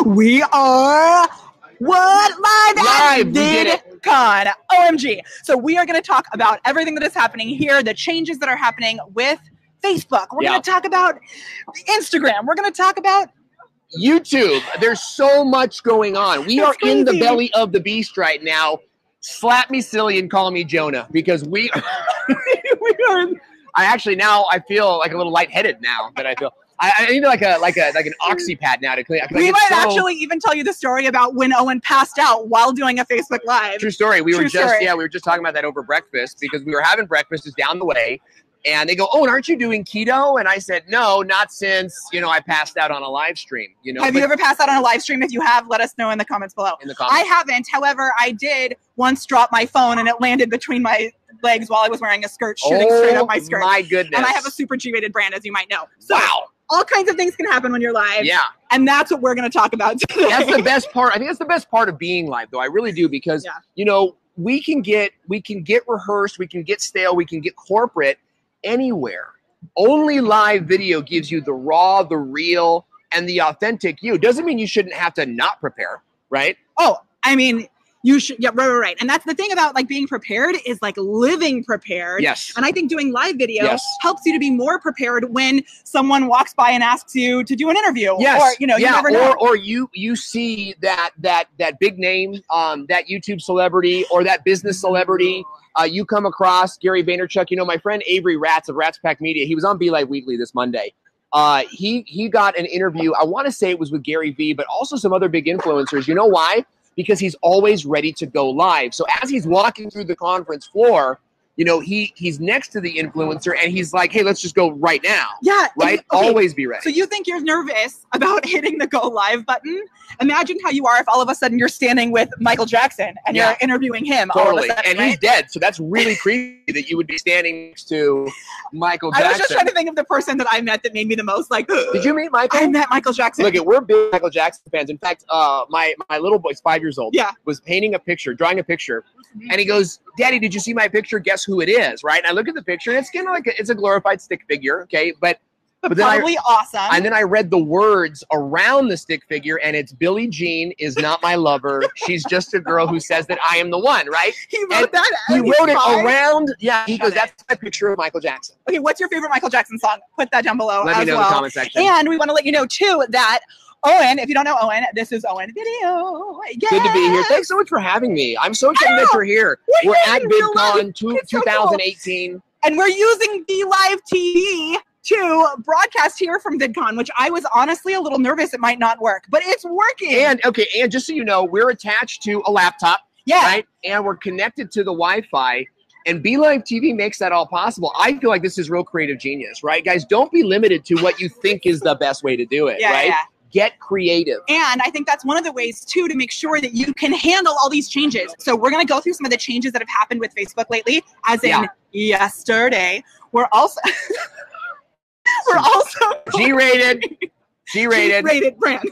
We are live, we did it. VidCon. OMG. So we are going to talk about everything that is happening here, the changes that are happening with Facebook. We're going to talk about Instagram. We're going to talk about YouTube. There's so much going on. We are in the belly of the beast right now. Slap me silly and call me Jonah, because we are. I feel like a little lightheaded now that I feel. I need like an oxy pad now to clean. We might actually even tell you the story about when Owen passed out while doing a Facebook Live. True story. We were just talking about that over breakfast, because we were having breakfast just down the way, and they go, "Oh, and aren't you doing keto?" And I said, "No, not since I passed out on a live stream." Have you ever passed out on a live stream? If you have, let us know in the comments below. I haven't. However, I did once drop my phone and it landed between my legs while I was wearing a skirt, shooting straight up my skirt. My goodness! And I have a super G-rated brand, as you might know. So, wow. All kinds of things can happen when you're live. Yeah. And that's what we're going to talk about today. That's the best part. I think that's the best part of being live, though. I really do, because, we can get rehearsed, we can get stale, we can get corporate anywhere. Only live video gives you the raw, the real, and the authentic you. Doesn't mean you shouldn't have to not prepare, right? Oh, I mean, you should, yeah, right. And that's the thing about like being prepared is like living prepared. Yes. And I think doing live video helps you to be more prepared when someone walks by and asks you to do an interview. Yes. Or, you never know. Or you see that big name, that YouTube celebrity or that business celebrity. You come across Gary Vaynerchuk. My friend Avery Ratz of Ratz Pack Media, he was on BeLive Weekly this Monday. He got an interview. I want to say it was with Gary V, but also some other big influencers. You know why? Because he's always ready to go live. So as he's walking through the conference floor, he's next to the influencer and he's like, "Hey, let's just go right now." Yeah. Right? Okay. Always be ready. So you think you're nervous about hitting the go live button? Imagine how you are if all of a sudden you're standing with Michael Jackson and you're interviewing him. Totally. All of a sudden, and he's dead. So that's really creepy that you would be standing next to Michael Jackson. I was just trying to think of the person that I met that made me the most like, did you meet Michael? I met Michael Jackson. Look, we're big Michael Jackson fans. In fact, my little boy's 5 years old. Was painting a picture, drawing a picture. And he goes, "Daddy, did you see my picture? Guess who it is?" Right? And I look at the picture, and it's kind of like it's a glorified stick figure, okay? But then probably awesome. And then I read the words around the stick figure, and it's "Billie Jean is not my lover. She's just a girl who says that I am the one." Right? He wrote that. He wrote it around. Yeah. He goes, "That's my picture of Michael Jackson." Okay, what's your favorite Michael Jackson song? Put that down below. Let me know in the comment section. And we want to let you know too that Owen, if you don't know Owen, this is Owen Video. Yes. Good to be here. Thanks so much for having me. I'm so excited that you're here. We're at VidCon 2018. And we're using BeLive TV to broadcast here from VidCon, which I was honestly a little nervous it might not work, but it's working. And just so you know, we're attached to a laptop, right? And we're connected to the Wi-Fi, and BeLive TV makes that all possible. I feel like this is real creative genius, right? Guys, don't be limited to what you think is the best way to do it, right? Yeah. Get creative. And I think that's one of the ways, too, to make sure that you can handle all these changes. So we're going to go through some of the changes that have happened with Facebook lately, as in yesterday. We're also G-rated brand.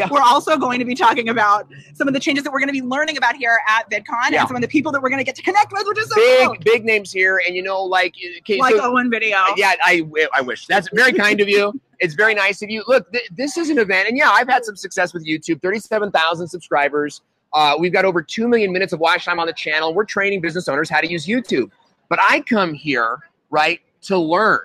We're also going to be talking about some of the changes that we're going to be learning about here at VidCon and some of the people that we're going to get to connect with, which is so cool. Big names here. And Owen Video. Yeah, I wish. That's very kind of you. It's very nice of you. Look, this is an event. And I've had some success with YouTube, 37,000 subscribers. We've got over 2 million minutes of watch time on the channel. We're training business owners how to use YouTube. But I come here, right, to learn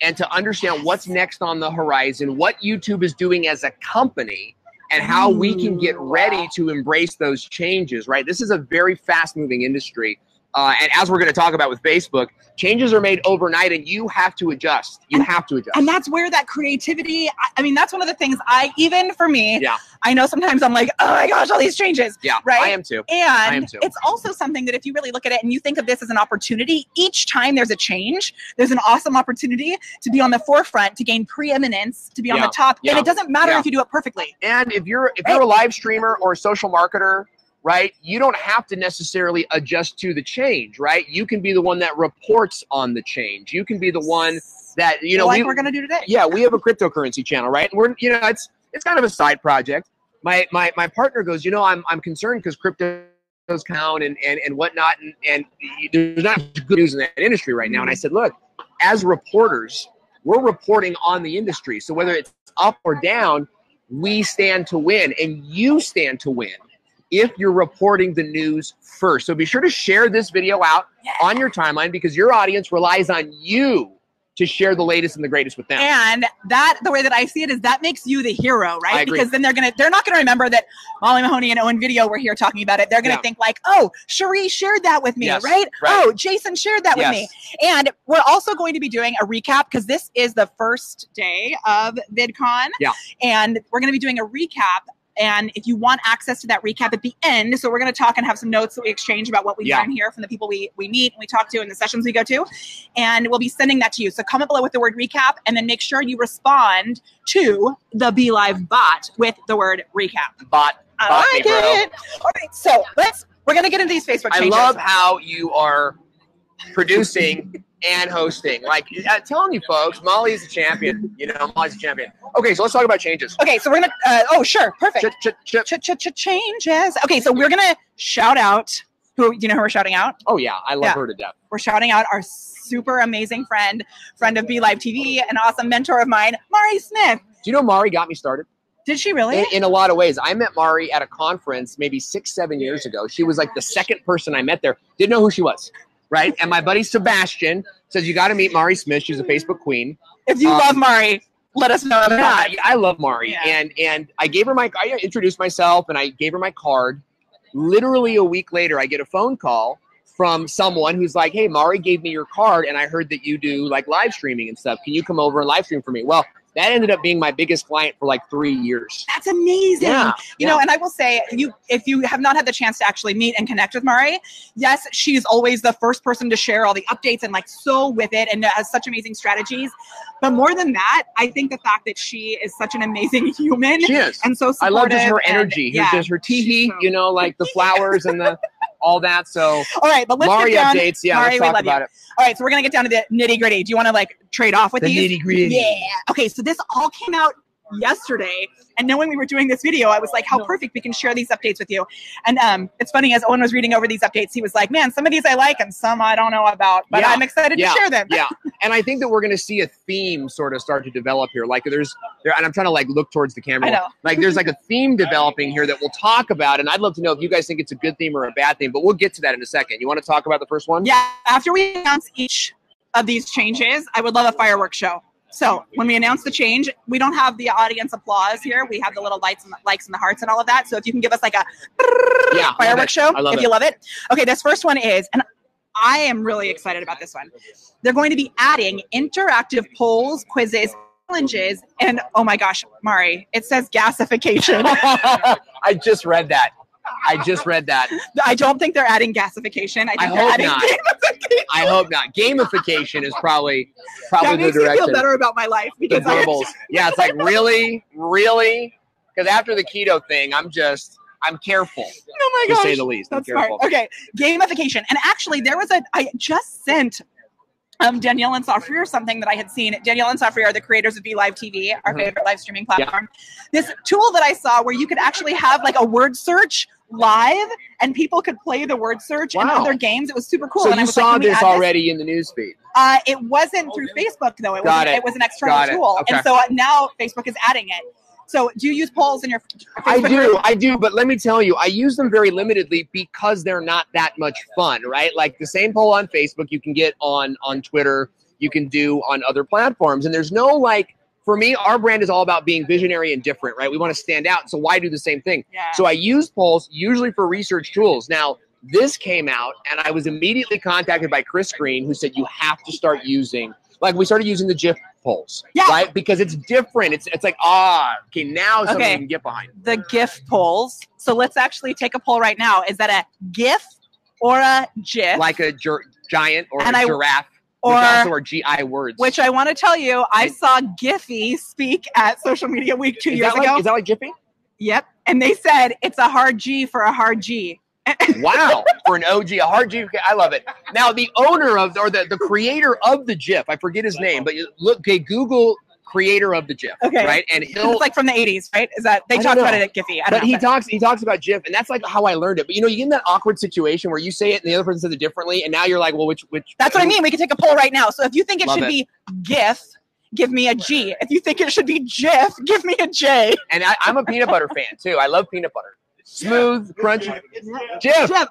and to understand what's next on the horizon, what YouTube is doing as a company, and how we can get ready to embrace those changes, right? This is a very fast-moving industry. And as we're going to talk about with Facebook, changes are made overnight, and you have to adjust. You have to adjust. And that's where that creativity, I mean, that's one of the things even for me, I know sometimes I'm like, oh my gosh, all these changes. Yeah, right? I am too. And it's also something that if you really look at it and you think of this as an opportunity, each time there's a change, there's an awesome opportunity to be on the forefront, to gain preeminence, to be on the top. And it doesn't matter if you do it perfectly. And if you're a live streamer or a social marketer, right, you don't have to necessarily adjust to the change, right? You can be the one that reports on the change. You can be the one that, we're going to do today. Yeah, we have a cryptocurrency channel, right? And we're, it's kind of a side project. My partner goes, I'm concerned because cryptos count and whatnot, and there's not good news in that industry right now. And I said, look, as reporters, we're reporting on the industry. So whether it's up or down, we stand to win, and you stand to win if you're reporting the news first. So be sure to share this video out on your timeline, because your audience relies on you to share the latest and the greatest with them. And that, the way that I see it, is that makes you the hero, right? I agree. Because then they're not gonna remember that Molly Mahoney and Owen Video were here talking about it. They're gonna think like, oh, Cherie shared that with me, right? Oh, Jason shared that with me. And we're also going to be doing a recap, because this is the first day of VidCon. And we're gonna be doing a recap. And if you want access to that recap at the end, so we're going to talk and have some notes that we exchange about what we learn here from the people we meet and we talk to in the sessions we go to. And we'll be sending that to you. So comment below with the word recap, and then make sure you respond to the BeLive bot with the word recap. Bot. I like it. All right, so we're going to get into these Facebook changes. I love how you are producing and hosting. Like, telling you folks, Molly's a champion. You know, Molly's a champion. Okay, so let's talk about changes. Okay, so we're going to, oh, sure, perfect. Changes. Okay, so we're going to shout out, do you know who we're shouting out? Oh, yeah, I love her to death. We're shouting out our super amazing friend of BeLive TV, an awesome mentor of mine, Mari Smith. Do you know Mari got me started? Did she really? In a lot of ways. I met Mari at a conference maybe 6-7 years ago. She was like the second person I met there. Didn't know who she was. Right? And my buddy Sebastian says, you got to meet Mari Smith. She's a Facebook queen. If you love Mari, let us know. I love Mari. And I gave her I introduced myself and I gave her my card. Literally a week later, I get a phone call from someone who's like, hey, Mari gave me your card and I heard that you do like live streaming and stuff. Can you come over and live stream for me? Well, that ended up being my biggest client for like 3 years. That's amazing. You know, and I will say, if you have not had the chance to actually meet and connect with Mari, yes, she's always the first person to share all the updates and like so with it and has such amazing strategies. But more than that, I think the fact that she is such an amazing human. She is. And so supportive. I love just her energy. Just her teehee, you know, like the flowers and the all that. So all right, but let's Mari get down. Updates. Yeah, Mari, let's talk about it. All right, so we're going to get down to the nitty gritty. Do you want to like trade off with these? The nitty gritty. Yeah. Okay, so this all came out yesterday, and knowing we were doing this video, I was like, how perfect, we can share these updates with you. And it's funny, as Owen was reading over these updates, he was like, man, some of these I like and some I don't know about, but I'm excited to share them. And I think that we're going to see a theme sort of start to develop here. Like and I'm trying to like look towards the camera. I know. Like there's like a theme developing here that we'll talk about, and I'd love to know if you guys think it's a good theme or a bad theme, but we'll get to that in a second. You want to talk about the first one? Yeah, after we announce each of these changes, I would love a fireworks show. So when we announce the change, we don't have the audience applause here. We have the little lights and the likes and the hearts and all of that. So if you can give us like a fireworks show, if you love it. Okay, this first one is, and I am really excited about this one. They're going to be adding interactive polls, quizzes, challenges, and oh my gosh, Mari, it says gasification. I just read that. I don't think they're adding gasification. I think they're adding gamification. I hope not. Gamification is probably that the makes direction. Me feel better about my life because yeah, it's like really, because after the keto thing, I'm careful. Oh my gosh, to say the least. That's smart. Okay, gamification, and actually, I just sent Danielle and Safri something that I had seen. Danielle and Safri are the creators of BeLive TV, our favorite live streaming platform. This tool that I saw where you could actually have like a word search live and people could play the word search in other games. It was super cool. So and you saw this already in the newsfeed? It wasn't through Facebook though. It was an external tool. Okay. And so now Facebook is adding it. So do you use polls in your Facebook group? I do, but let me tell you, I use them very limitedly because they're not that much fun, right? Like the same poll on Facebook you can get on Twitter, you can do on other platforms. And there's no like, for me, our brand is all about being visionary and different, right? We want to stand out. So why do the same thing? Yeah. So I use polls usually for research tools. Now, this came out and I was immediately contacted by Chris Green, who said you have to start using, like we started using the GIF polls, right? Because it's different. It's like, okay, now something you can get behind. The GIF polls. So let's actually take a poll right now. Is that a GIF or a GIF? Like a giant or a giraffe. Or also are GI words. Which I want to tell you, I saw Giphy speak at Social Media Week 2 years ago. Is that like Giphy? Yep. And they said it's a hard G for a hard G. Wow. For an OG, a hard G. I love it. Now, the owner of, or the creator of the GIF, I forget his name, but Google creator of the GIF, right? And it's like from the 80s, right? Is that they talked about it at Giphy? But he talks about GIF, and that's like how I learned it. But you know, you get in that awkward situation where you say it and the other person says it differently, and now you're like, well, which? That's what I mean. We can take a poll right now. So if you think it should be GIF, give me a G. If you think it should be Jif, give me a J. And I'm a peanut butter fan too. I love peanut butter. Smooth, crunchy. Jif.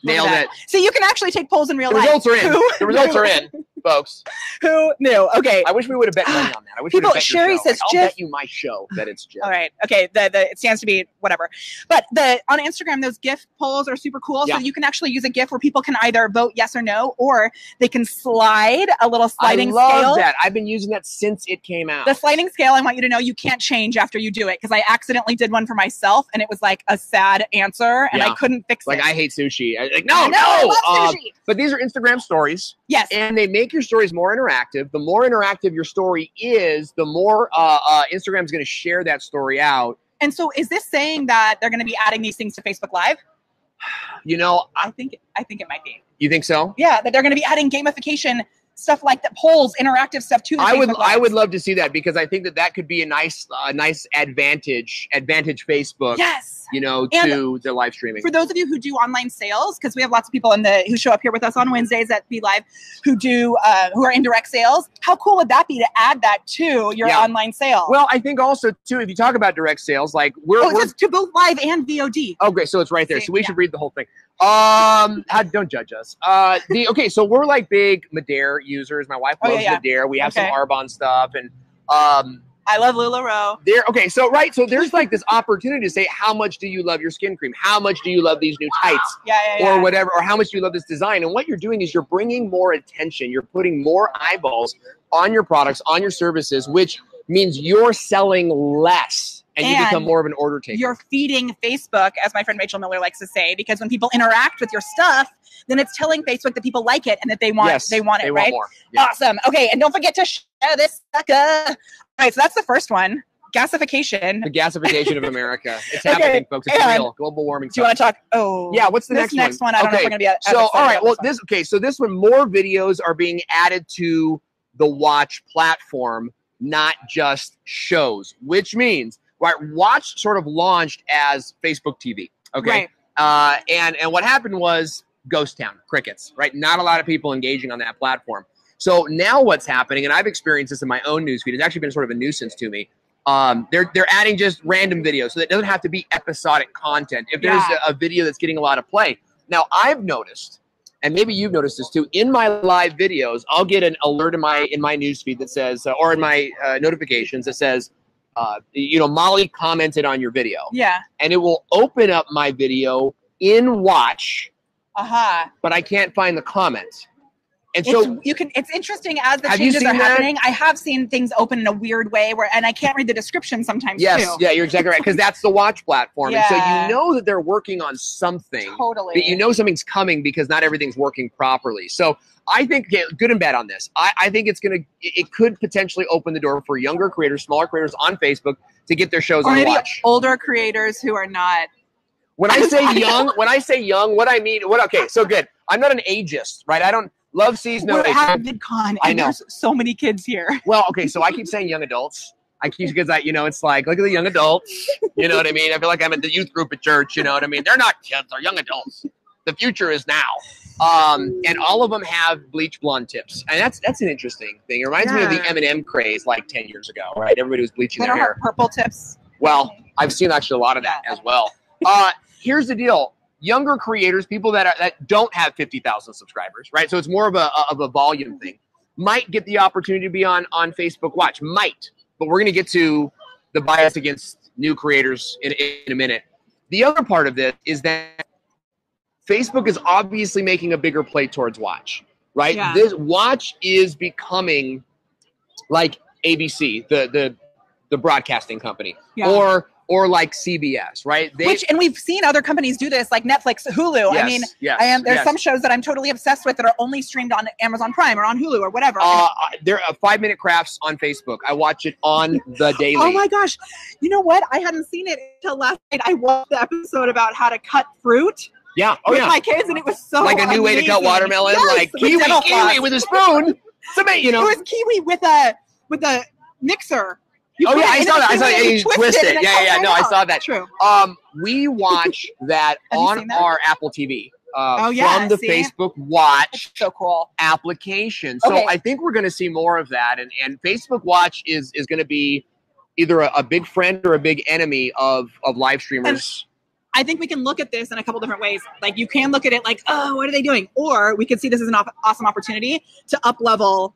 Nailed it. See, you can actually take polls in real life. Results are in. The results are in, folks. Who knew? Okay. I wish we would have bet money on that. I wish People, we would have bet Sherry your show. says, I'll bet you my show that it's Jif. All right. Okay. It stands to be whatever. But on Instagram, those GIF polls are super cool. So you can actually use a GIF where people can either vote yes or no, or they can slide a little sliding scale. I love that. I've been using that since it came out. The sliding scale, I want you to know you can't change after you do it, because I accidentally did one for myself and it was like a sad answer and I couldn't fix it. Like, I hate sushi. No. But these are Instagram stories. Yes. And they make your stories more interactive. The more interactive your story is, the more Instagram's going to share that story out. And so is this saying that they're going to be adding these things to Facebook Live? You know, I think it might be. You think so? Yeah, that they're going to be adding gamification stuff like the polls, interactive stuff to the I would love to see that, because I think that could be a nice advantage Facebook. Yes. You know, and to the live streaming. For those of you who do online sales, because we have lots of people who show up here with us on Wednesdays at BeLive who are in direct sales. How cool would that be to add that to your online sale? Well, I think also too, if you talk about direct sales, like it's to both live and VOD. Oh, great! So it's right there. So we should read the whole thing. Don't judge us. So we're like big Madare users. My wife loves Madare. We have some Arbonne stuff, and I love LuLaRoe. So there's like this opportunity to say, how much do you love your skin cream? How much do you love these new tights? Or whatever, or how much do you love this design? And what you're doing is you're bringing more attention. You're putting more eyeballs on your products, on your services, which means you're selling less. And you become more of an order taker. You're feeding Facebook, as my friend Rachel Miller likes to say, because when people interact with your stuff, then it's telling Facebook that people like it and that they want it, right? More. Yeah. Awesome. Okay, and don't forget to share this sucker. All right, so that's the first one. Gasification. The gasification of America. It's happening, folks. It's real. Global warming. Do you want to talk? Yeah, what's the next one? I don't know if we're going to be all right, well, this one, more videos are being added to the Watch platform, not just shows, which means Watch sort of launched as Facebook TV. Okay. Right. And what happened was ghost town, crickets, right? Not a lot of people engaging on that platform. So now what's happening, and I've experienced this in my own newsfeed, it's actually been sort of a nuisance to me. They're adding just random videos, so that doesn't have to be episodic content. If there's a video that's getting a lot of play. Now, I've noticed, and maybe you've noticed this too, in my live videos, I'll get an alert in my newsfeed that says, or in my notifications that says, Molly commented on your video. Yeah. And it will open up my video in Watch. But I can't find the comments. And so it's interesting as the changes are happening. I have seen things open in a weird way and I can't read the description sometimes too. Yeah, you're exactly right. Because that's the Watch platform. And so you know that they're working on something. Totally. But you know something's coming because not everything's working properly. So I think, good and bad on this. I think it could potentially open the door for younger creators, smaller creators on Facebook to get their shows on Watch. Older creators who are not. When I say young, what I mean, so good. I'm not an ageist, right? I don't. Love sees no age. We're at VidCon, and there's so many kids here. Well, so I keep saying young adults. Because it's like, look at the young adults. You know what I mean? I feel like I'm at the youth group at church. You know what I mean? They're not kids; they're young adults. The future is now. And all of them have bleach blonde tips, and that's an interesting thing. It reminds me of the M&M craze like 10 years ago, right? Everybody was bleaching their hair. Purple tips. Well, I've seen actually a lot of that as well. Here's the deal. Younger creators, people that don't have 50,000 subscribers, right? So it's more of a volume thing, might get the opportunity to be on Facebook Watch. Might. But we're going to get to the bias against new creators in a minute. The other part of this is that Facebook is obviously making a bigger play towards Watch, right? Yeah. This Watch is becoming like ABC, the broadcasting company, or like CBS, right? And we've seen other companies do this, like Netflix, Hulu. Yes, there's some shows that I'm totally obsessed with that are only streamed on Amazon Prime or on Hulu or whatever. There are 5-minute crafts on Facebook. I watch it on the daily. Oh my gosh. You know what? I hadn't seen it until last night. I watched the episode about how to cut fruit. Yeah. With my kids, and it was so like a new way to cut watermelon, like kiwi with a spoon. It was kiwi with a mixer. I saw that. I saw that. You twist it. Yeah. No, I saw that. True. We watch that on our Apple TV. from the Facebook Watch so cool application. So I think we're going to see more of that. And Facebook Watch is going to be either a big friend or a big enemy of live streamers. I think we can look at this in a couple different ways. Like, you can look at it like, oh, what are they doing? Or we could see this as an awesome opportunity to up-level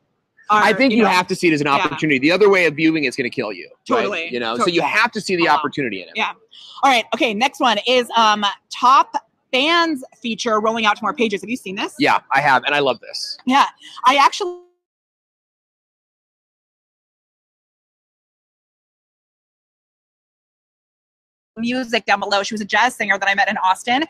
our, I think you have to see it as an opportunity. The other way of viewing it's going to kill you. Totally. Right? You know, so you have to see the opportunity in it. Yeah. All right. Okay. Next one is top fans feature rolling out to more pages. Have you seen this? Yeah, I have. And I love this. Yeah. I actually music down below. She was a jazz singer that I met in Austin,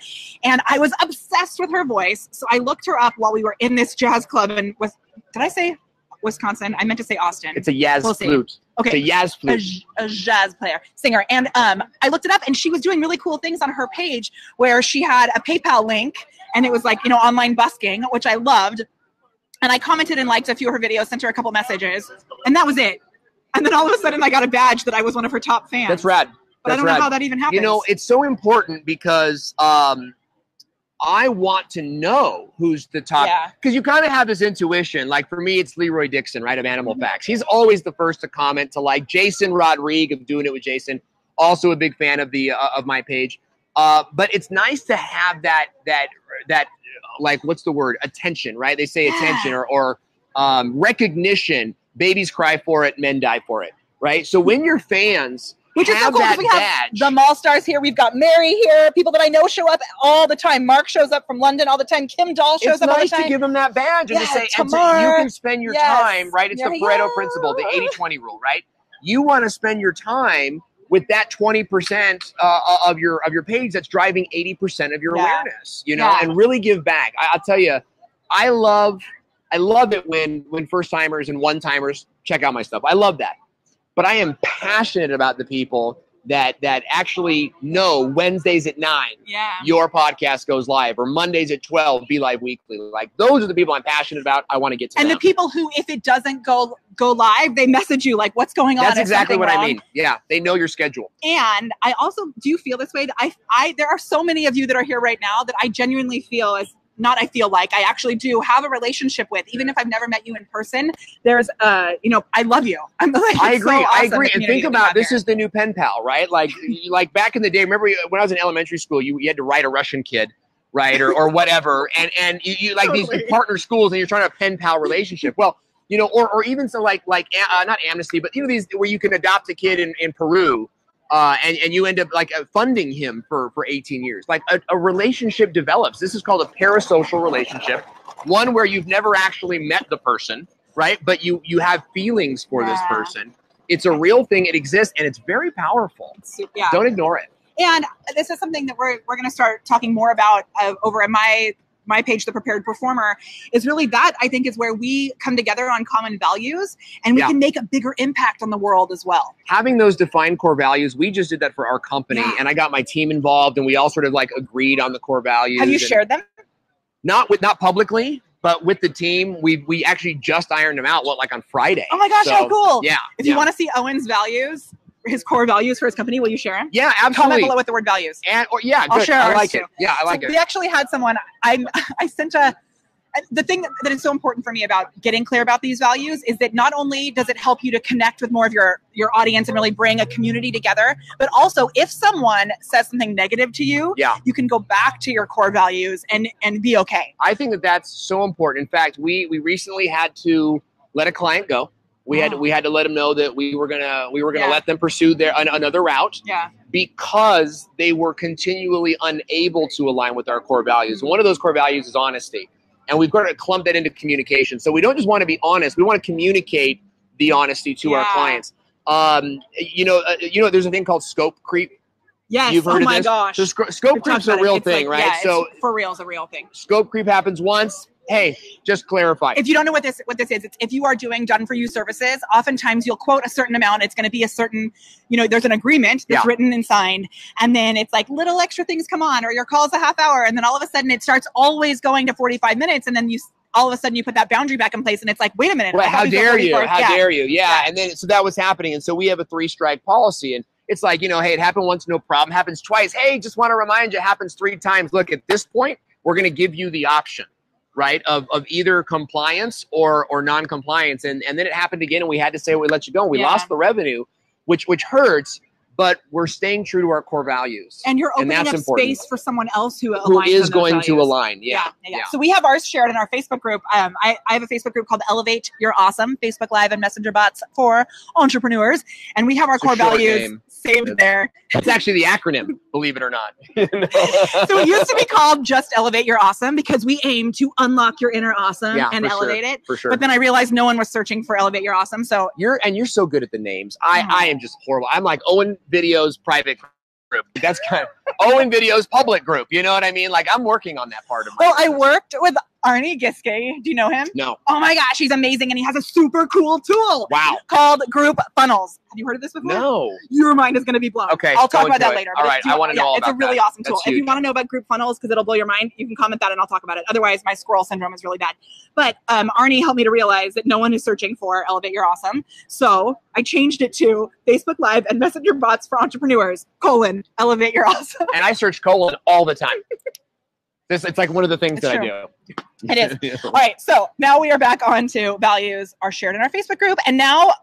and I was obsessed with her voice. So I looked her up while we were in this jazz club and did I say Wisconsin? I meant to say Austin. It's a Yaz flute. Okay. It's a Yaz flute. A jazz singer. And I looked it up, and she was doing really cool things on her page where she had a PayPal link, and it was like, online busking, which I loved. And I commented and liked a few of her videos, sent her a couple messages, and that was it. And then all of a sudden I got a badge that I was one of her top fans. That's rad. But I don't know how that even happens. You know, it's so important because I want to know who's the top. Because you kind of have this intuition. Like, for me, it's Leroy Dixon, right, of Animal Facts. He's always the first to comment, to like. Jason Rodriguez, of Doing It with Jason, also a big fan of the of my page. But it's nice to have that like, what's the word? Attention, right? They say attention or recognition. Babies cry for it, men die for it, right? So when your fans... Which is so cool because we have the Mall Stars here. We've got Mary here. People that I know show up all the time. Mark shows up from London all the time. Kim Dahl shows up all the time. It's nice to give them that badge and to say, and so you can spend your time, right? It's the Pareto principle, the 80-20 rule, right? You want to spend your time with that 20% of your page that's driving 80% of your awareness, and really give back. I'll tell you, I love it when first-timers and one-timers check out my stuff. I love that. But I am passionate about the people that actually know Wednesdays at 9, your podcast goes live, or Mondays at 12, BeLive Weekly. Like, those are the people I'm passionate about. I want to get to them. And the people who, if it doesn't go live, they message you like, what's going on? That's exactly what I mean. Yeah, they know your schedule. And I also do feel this way. That there are so many of you that are here right now that I genuinely feel I actually do have a relationship with, even if I've never met you in person. There's, I love you. I agree. And think about, this is the new pen pal, right? Like back in the day, remember when I was in elementary school, you had to write a Russian kid, right? Or whatever. And you like these partner schools, and you're trying to pen pal relationship. Well, or even so like not amnesty, but these where you can adopt a kid in Peru. And you end up funding him for 18 years. Like a relationship develops. This is called a parasocial relationship, one where you've never actually met the person, right? But you have feelings for this person. It's a real thing. It exists, and it's very powerful. Don't ignore it. And this is something that we're going to start talking more about over at my page, The Prepared Performer, is really that I think is where we come together on common values, and we can make a bigger impact on the world as well. Having those defined core values, we just did that for our company, and I got my team involved, and we all sort of agreed on the core values. Have you shared them? Not publicly, but with the team. We actually just ironed them out on Friday. Oh my gosh, how cool. Yeah. If you want to see Owen's values, his core values for his company, will you share them? Yeah, absolutely. Comment below with the word values. I'll share ours. I like it. Yeah, I like it. We actually had someone, I sent the thing that is so important for me about getting clear about these values is that not only does it help you to connect with more of your audience and really bring a community together, but also if someone says something negative to you, you can go back to your core values and be okay. I think that's so important. In fact, we recently had to let a client go. We had to let them know that we were gonna let them pursue another route because they were continually unable to align with our core values. And one of those core values is honesty, and we've got to clump that into communication. So we don't just want to be honest; we want to communicate the honesty to our clients. There's a thing called scope creep. Yes. You've heard of this? Gosh. So scope creep's a real thing, right? Yeah, so for real, it's a real thing. Scope creep happens once. Hey, just clarify. If you don't know what this is, it's if you are doing done-for-you services, oftentimes you'll quote a certain amount. It's going to be a certain, there's an agreement that's written and signed. And then it's like little extra things come on, or your call's a half hour. And then all of a sudden it starts always going to 45 minutes. And then all of a sudden you put that boundary back in place, and it's like, wait a minute. Right, how dare you? How dare you? Yeah. And then, so that was happening. And so we have a 3-strike policy. And it's like, hey, it happened once, no problem. Happens twice. Hey, just want to remind you, it happens 3 times. Look, at this point, we're going to give you the option, right, of either compliance or non-compliance. And then it happened again, and we had to say we let you go. We lost the revenue, which hurts. But we're staying true to our core values. And you're opening up space for someone else who is going to align. Yeah. So we have ours shared in our Facebook group. I have a Facebook group called Elevate Your Awesome, Facebook Live and Messenger bots for entrepreneurs. And we have our core values saved there. That's actually the acronym, believe it or not. So it used to be called just Elevate Your Awesome because we aim to unlock your inner awesome and elevate it. For sure. But then I realized no one was searching for Elevate Your Awesome. So you're so good at the names. I am just horrible. I'm like Owen Videos private group. That's kind of Owen Videos public group. You know what I mean? Like I'm working on that part of my I worked with Arnie Giske. Do you know him? No. Oh my gosh, he's amazing. And he has a super cool tool. Wow. Called Group Funnels. Have you heard of this before? No. Your mind is going to be blown. Okay. I'll talk about that later. All right. I want to know all about that. It's a really awesome tool. That's huge. If you want to know about Group Funnels, because it'll blow your mind, you can comment that and I'll talk about it. Otherwise, my squirrel syndrome is really bad. But Arnie helped me to realize that no one is searching for Elevate Your Awesome. So I changed it to Facebook Live and Messenger bots for entrepreneurs, Elevate Your Awesome. And I search colon all the time. It's like one of the things that I do. It is. All right. So now we are back on to values are shared in our Facebook group. And now,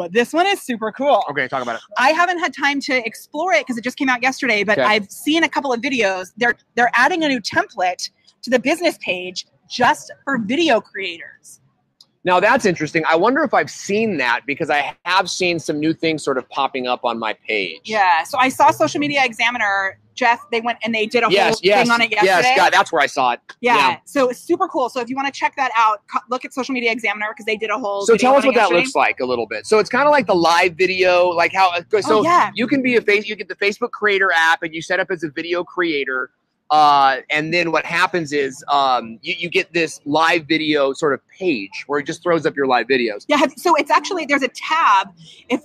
this one is super cool. Okay, talk about it. I haven't had time to explore it because it just came out yesterday, but I've seen a couple of videos. They're adding a new template to the business page just for video creators. Now that's interesting. I wonder if I've seen that because I have seen some new things sort of popping up on my page. Yeah. So I saw Social Media Examiner, Jeff, they went and they did a whole thing on it yesterday. Yes, God, that's where I saw it. Yeah. So it's super cool. So if you want to check that out, look at Social Media Examiner because they did a whole So tell us what that looks like a little bit. So it's kind of like the live video, like how you can be you get the Facebook Creator app and you set up as a video creator. And then what happens is you get this live video sort of page where it just throws up your live videos. Yeah. So it's actually, there's a tab. If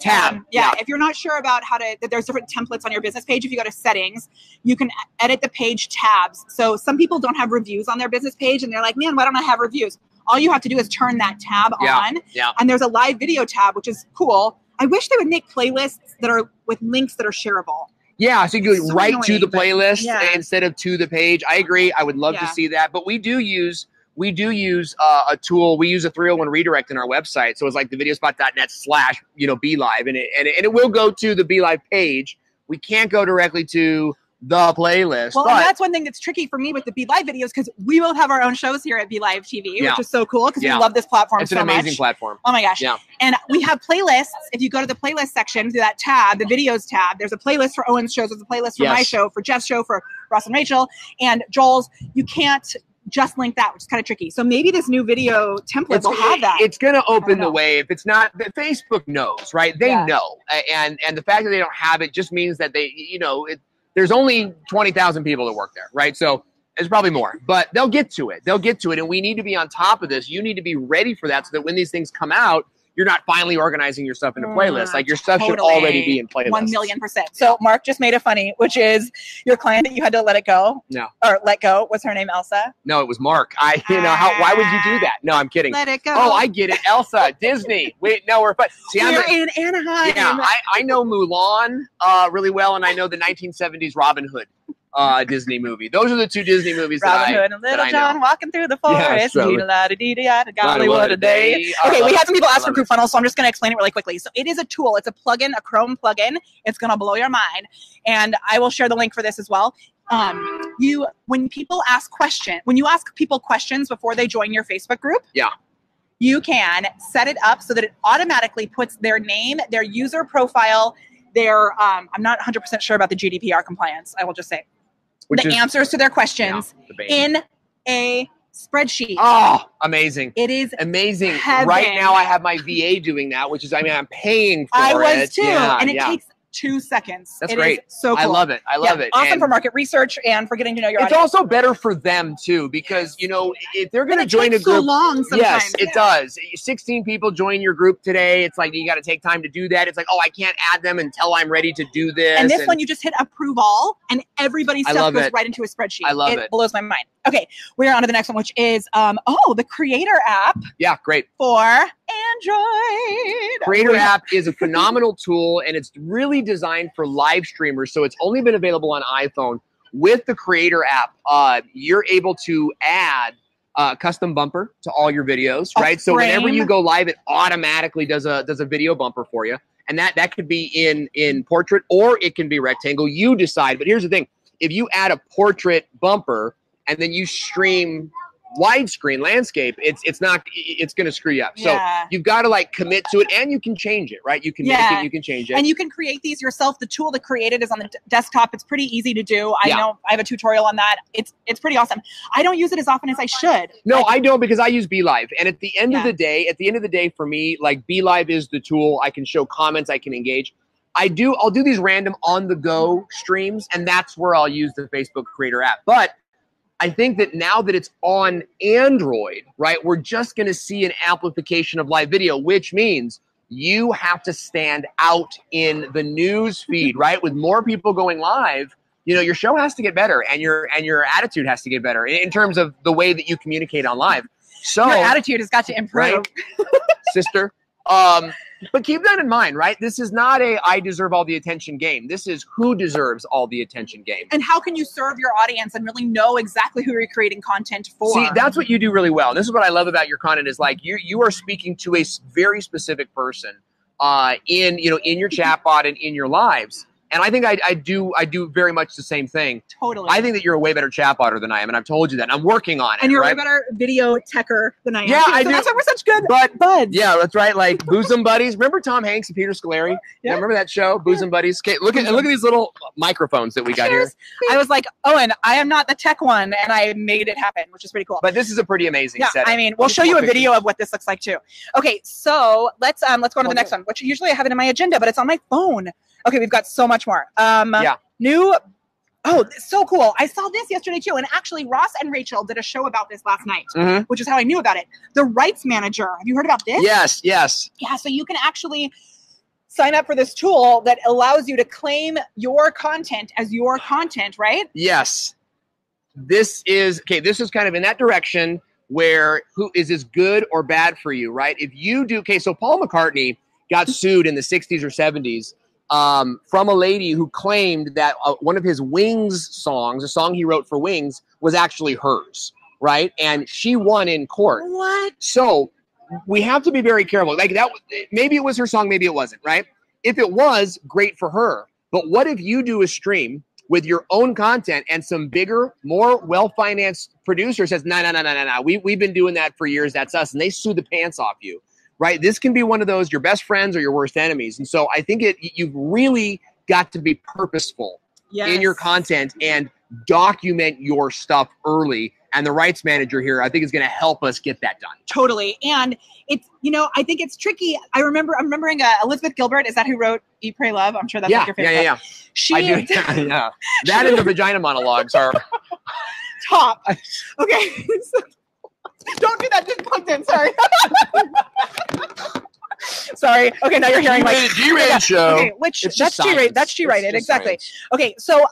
you're not sure about there's different templates on your business page. If you go to settings, you can edit the page tabs. So some people don't have reviews on their business page and they're like, man, why don't I have reviews? All you have to do is turn that tab on. Yeah. And there's a live video tab, which is cool. I wish they would make playlists that are with links that are shareable. Yeah, so you go right to the playlist instead of to the page. I agree. I would love to see that. But we do use a tool. We use a 301 redirect in our website. So it's like the videospot.net/BeLive. And it will go to the BeLive page. We can't go directly to the playlist. Well, and that's one thing that's tricky for me with the BeLive videos because we both have our own shows here at BeLive TV, which is so cool because we love this platform so much. It's an amazing platform. Oh my gosh. Yeah. And we have playlists. If you go to the playlist section through that tab, the videos tab, there's a playlist for Owen's shows, there's a playlist for my show, for Jeff's show, for Ross and Rachel, and Joel's. You can't just link that, which is kind of tricky. So maybe this new video template will have that. It's going to open the way. If it's not, Facebook knows, right? They know. And the fact that they don't have it just means that they, there's only 20,000 people that work there, right? So there's probably more, but they'll get to it. And we need to be on top of this. You need to be ready for that so that when these things come out, you're not finally organizing your stuff into playlists. Like your stuff should already be in playlists. 1,000,000%. So Mark just made a funny, which is your client that you had to let it go. No. Or let go. What's her name? Elsa? No, it was Mark. Why would you do that? No, I'm kidding. Let it go. Oh, I get it. Elsa, Disney. Wait, no, we're in Anaheim. Yeah, I know Mulan really well, and I know the 1970s Robin Hood Disney movie. Those are the two Disney movies Robin Hood and Little John walking through the forest. Golly, what a day. Okay, we had some people ask for Group Funnels, so I'm just going to explain it really quickly. So it is a tool. It's a plugin, a Chrome plugin. It's going to blow your mind. And I will share the link for this as well. When people ask when you ask people questions before they join your Facebook group, you can set it up so that it automatically puts their name, their user profile, I'm not 100% sure about the GDPR compliance, I will just say. Answers to their questions in a spreadsheet. Oh, amazing. It is amazing. Heaven. Right now I have my VA doing that, which is, I'm paying for it. I was too. And it takes 2 seconds. That's great. Is so cool. I love it. Awesome for market research and for getting to know your audience. It's also better for them too, because if they're going to join a group, so long sometimes. Yes, it does. 16 people join your group today. It's like you got to take time to do that. It's like, I can't add them until I'm ready to do this. And this one, you just hit approve all, and everybody's stuff goes right into a spreadsheet. I love it. It blows my mind. Okay, we're on to the next one, which is the Creator app. Yeah, great. For Android. Creator app is a phenomenal tool, and it's really designed for live streamers. So it's only been available on iPhone. with the Creator app, you're able to add custom bumper to all your videos, right? So whenever you go live, it automatically does a video bumper for you. And that could be in portrait or it can be rectangle. You decide. But here's the thing. If you add a portrait bumper and then you stream widescreen landscape, it's going to screw you up. So you've got to like commit to it, and you can change it, right? You can make it, you can change it. And you can create these yourself. The tool to create it is on the desktop. It's pretty easy to do. I know I have a tutorial on that. It's pretty awesome. I don't use it as often as I should. No, I don't, because I use BeLive. And at the end of the day, for me, like BeLive is the tool. I can show comments, I can engage. I'll do these random on the go streams, and that's where I'll use the Facebook Creator app. But I think that now that it's on Android, right, we're just going to see an amplification of live video, which means you have to stand out in the news feed, right? With more people going live, you know, your show has to get better, and your attitude has to get better in terms of the way that you communicate on live. So your attitude has got to improve, right, sister. But keep that in mind, right? This is not a I deserve all the attention game. This is who deserves all the attention game. And how can you serve your audience and really know exactly who you're creating content for? See, that's what you do really well. And this is what I love about your content is like you are speaking to a very specific person in your chatbot and in your lives. And I think I do very much the same thing. Totally. I think that you're a way better chatbotter than I am, and I've told you that. I'm working on it. And you're a way better video techer than I am. Yeah, I do. That's why we're such good buds. Yeah, that's right. Like Bosom Buddies. Remember Tom Hanks and Peter Scolari? Yeah. Remember that show, Bosom Buddies? Okay, look at these little microphones that we got here. I was like, Owen, I am not the tech one, and I made it happen, which is pretty cool. But this is a pretty amazing setup. I mean, we'll show you a video of what this looks like too. Okay, so let's go on to the next one, which usually I have it in my agenda, but it's on my phone. Okay, we've got so much more. So cool. I saw this yesterday too. And actually, Ross and Rachel did a show about this last night, which is how I knew about it. The rights manager. Have you heard about this? Yes. Yeah, so you can actually sign up for this tool that allows you to claim your content as your content, right? Yes. This is kind of in that direction where who is this good or bad for you, right? If you do, so Paul McCartney got sued in the 60s or 70s. From a lady who claimed that one of his Wings songs, a song he wrote for Wings, was actually hers, right? And she won in court. What? So we have to be very careful. Like that, maybe it was her song, maybe it wasn't, right? If it was, great for her. But what if you do a stream with your own content and some bigger, more well-financed producer says, no, we've been doing that for years, that's us, and they sue the pants off you. Right, this can be one of those your best friends or your worst enemies, and so I think you've really got to be purposeful in your content and document your stuff early. And the rights manager here, I think, is going to help us get that done. Totally, and it's I think it's tricky. I'm remembering Elizabeth Gilbert. Is that who wrote Eat, Pray, Love? I'm sure that's like your favorite. Yeah. I do. Yeah, that and the vagina monologues are top. Okay. Don't do that. This content. Sorry. Sorry. Okay, now you're hearing like G-rated show. Okay, that's G-rated. That's G-rated. Exactly. Science. Okay, so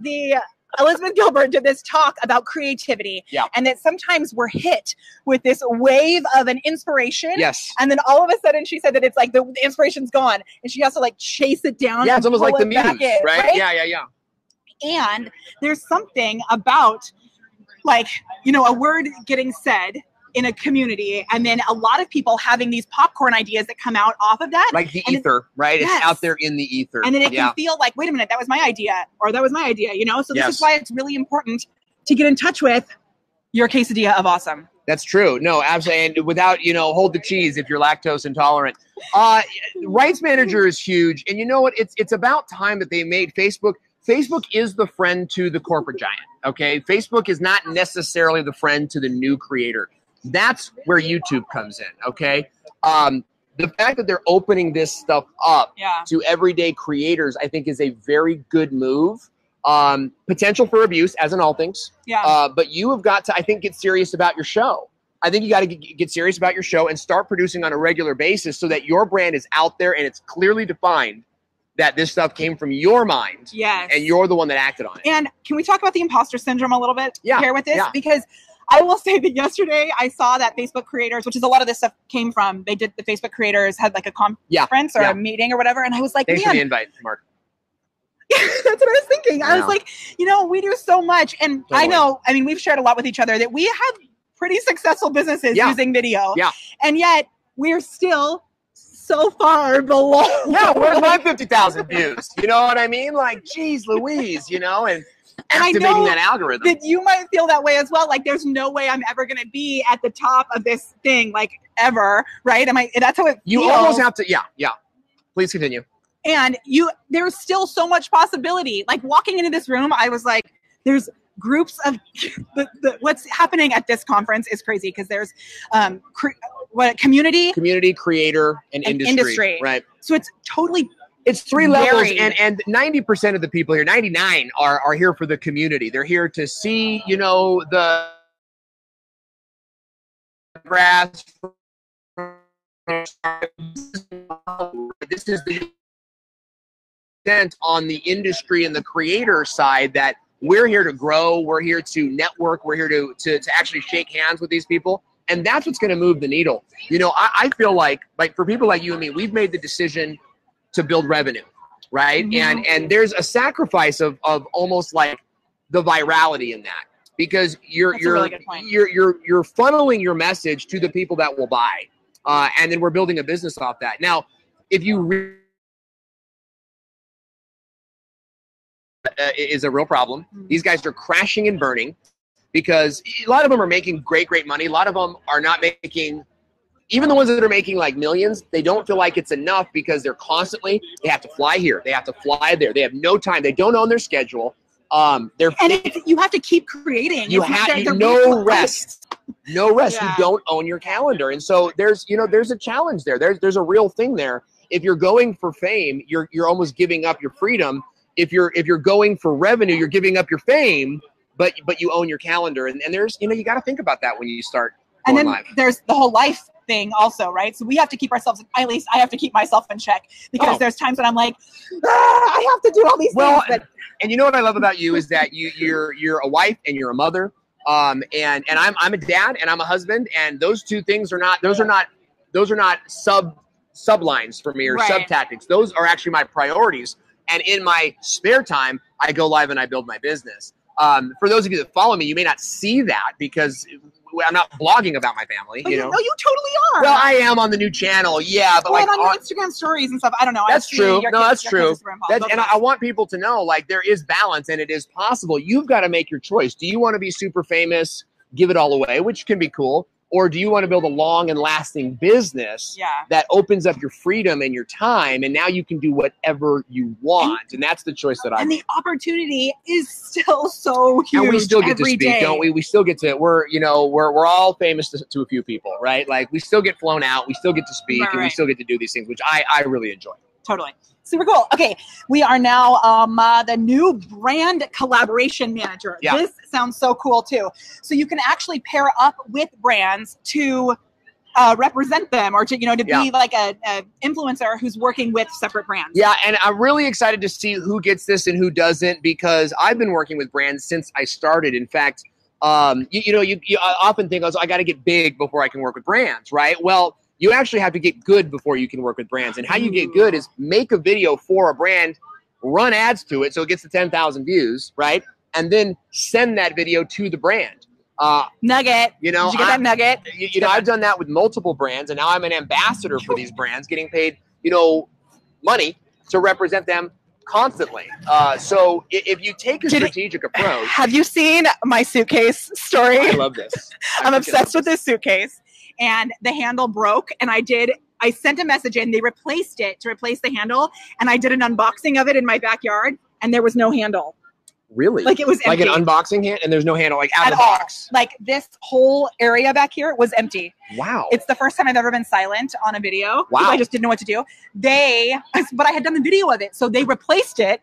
the Elizabeth Gilbert did this talk about creativity, and that sometimes we're hit with this wave of an inspiration. Yes. And then all of a sudden, she said that it's like the inspiration's gone, and she has to like chase it down. Yeah, it's almost like the muse, right? Yeah. And there's something about, like, a word getting said in a community, and then a lot of people having these popcorn ideas that come out off of that. Like the ether, right? Yes. It's out there in the ether. And then it can feel like, wait a minute, that was my idea, or that was my idea, So this is why it's really important to get in touch with your quesadilla of awesome. That's true. No, absolutely. And without, hold the cheese if you're lactose intolerant. Rights manager is huge. And you know what? It's about time that they made Facebook. Facebook is the friend to the corporate giant, okay? Facebook is not necessarily the friend to the new creator. That's where YouTube comes in, okay? The fact that they're opening this stuff up to everyday creators, I think, is a very good move. Potential for abuse, as in all things. Yeah. But you have got to, I think, get serious about your show. I think you got to get serious about your show and start producing on a regular basis so that your brand is out there and it's clearly defined that this stuff came from your mind. Yes. And you're the one that acted on it. And can we talk about the imposter syndrome a little bit here with this? Yeah. Because I will say that yesterday I saw that Facebook creators, which is a lot of this stuff came from, the Facebook creators had like a conference or a meeting or whatever. And I was like, thanks for the invite, Mark. That's what I was thinking. I was like, you know, we do so much. And I know, I mean, we've shared a lot with each other that we have pretty successful businesses using video. Yeah. And yet we're still so far below. Yeah, where's my 50,000 views? You know what I mean? Like, geez Louise, you know, and activating that algorithm. That you might feel that way as well. Like, there's no way I'm ever going to be at the top of this thing, like, ever, right? That's how it You feels. almost have to, yeah. Please continue. And there's still so much possibility. Like, walking into this room, I was like, there's groups of what's happening at this conference is crazy because there's community, creator, and industry. Right. So it's totally. It's 3 levels, and 90% of the people here, 99 are here for the community. They're here to see, you know, the grass. This is the extent on the industry and the creator side that we're here to grow. We're here to network. We're here to actually shake hands with these people. And that's what's going to move the needle. You know, I feel like for people like you and me, we've made the decision to build revenue, right? Mm-hmm. And there's a sacrifice of almost like the virality in that, because you're funneling your message to the people that will buy, and then we're building a business off that. Now, if you is a real problem. Mm-hmm. These guys are crashing and burning because a lot of them are making great money. A lot of them are not making. Even the ones that are making like millions, they don't feel like it's enough because they have to fly here, they have to fly there, they have no time, they don't own their schedule. You have to keep creating. You have no rest. Yeah. You don't own your calendar, and so there's a challenge there. There's a real thing there. If you're going for fame, you're almost giving up your freedom. If you're going for revenue, you're giving up your fame, but you own your calendar, and there's you got to think about that when you start going and then live. There's the whole life thing also, right? So we have to keep ourselves, at least I have to keep myself in check, because there's times when I'm like, I have to do all these things. And you know what I love about you is that you're a wife and you're a mother, and I'm a dad and I'm a husband, and those two things are not sublines for me or sub tactics. Those are actually my priorities. And in my spare time, I go live and I build my business. For those of you that follow me, you may not see that because I'm not blogging about my family. No, you totally are. Well, I am on the new channel, but like on your Instagram stories and stuff. I don't know. That's true. No, that's true. And I want people to know, like, there is balance and it is possible. You've got to make your choice. Do you want to be super famous, give it all away, which can be cool? Or do you want to build a long and lasting business that opens up your freedom and your time, and now you can do whatever you want? And that's the choice that I And the opportunity is still so huge. And we still get to speak, don't we? We still get to, we're all famous to a few people, right? Like, we still get flown out, we still get to speak, and we still get to do these things, which I really enjoy. Totally. Super cool. Okay, we are now the new brand collaboration manager. Yeah. This sounds so cool too. So you can actually pair up with brands to represent them, or to be like a influencer who's working with separate brands. Yeah, and I'm really excited to see who gets this and who doesn't, because I've been working with brands since I started. In fact, you often think, I got to get big before I can work with brands, right? Well, you actually have to get good before you can work with brands. And how you get good is make a video for a brand, run ads to it so it gets to 10,000 views, right? And then send that video to the brand. Nugget. Did you get that nugget? I've done that with multiple brands, and now I'm an ambassador for these brands, getting paid, money to represent them constantly. So if you take a strategic approach. Have you seen my suitcase story? I love this. I'm obsessed with this suitcase. And the handle broke, and I sent a message in, they replaced it to replace the handle, and I did an unboxing of it in my backyard, and there was no handle. Really? Like, it was empty. Like an unboxing hand, and there's no handle, like out of the box. Like, this whole area back here was empty. Wow. It's the first time I've ever been silent on a video. Wow. I just didn't know what to do. But I had done the video of it, so they replaced it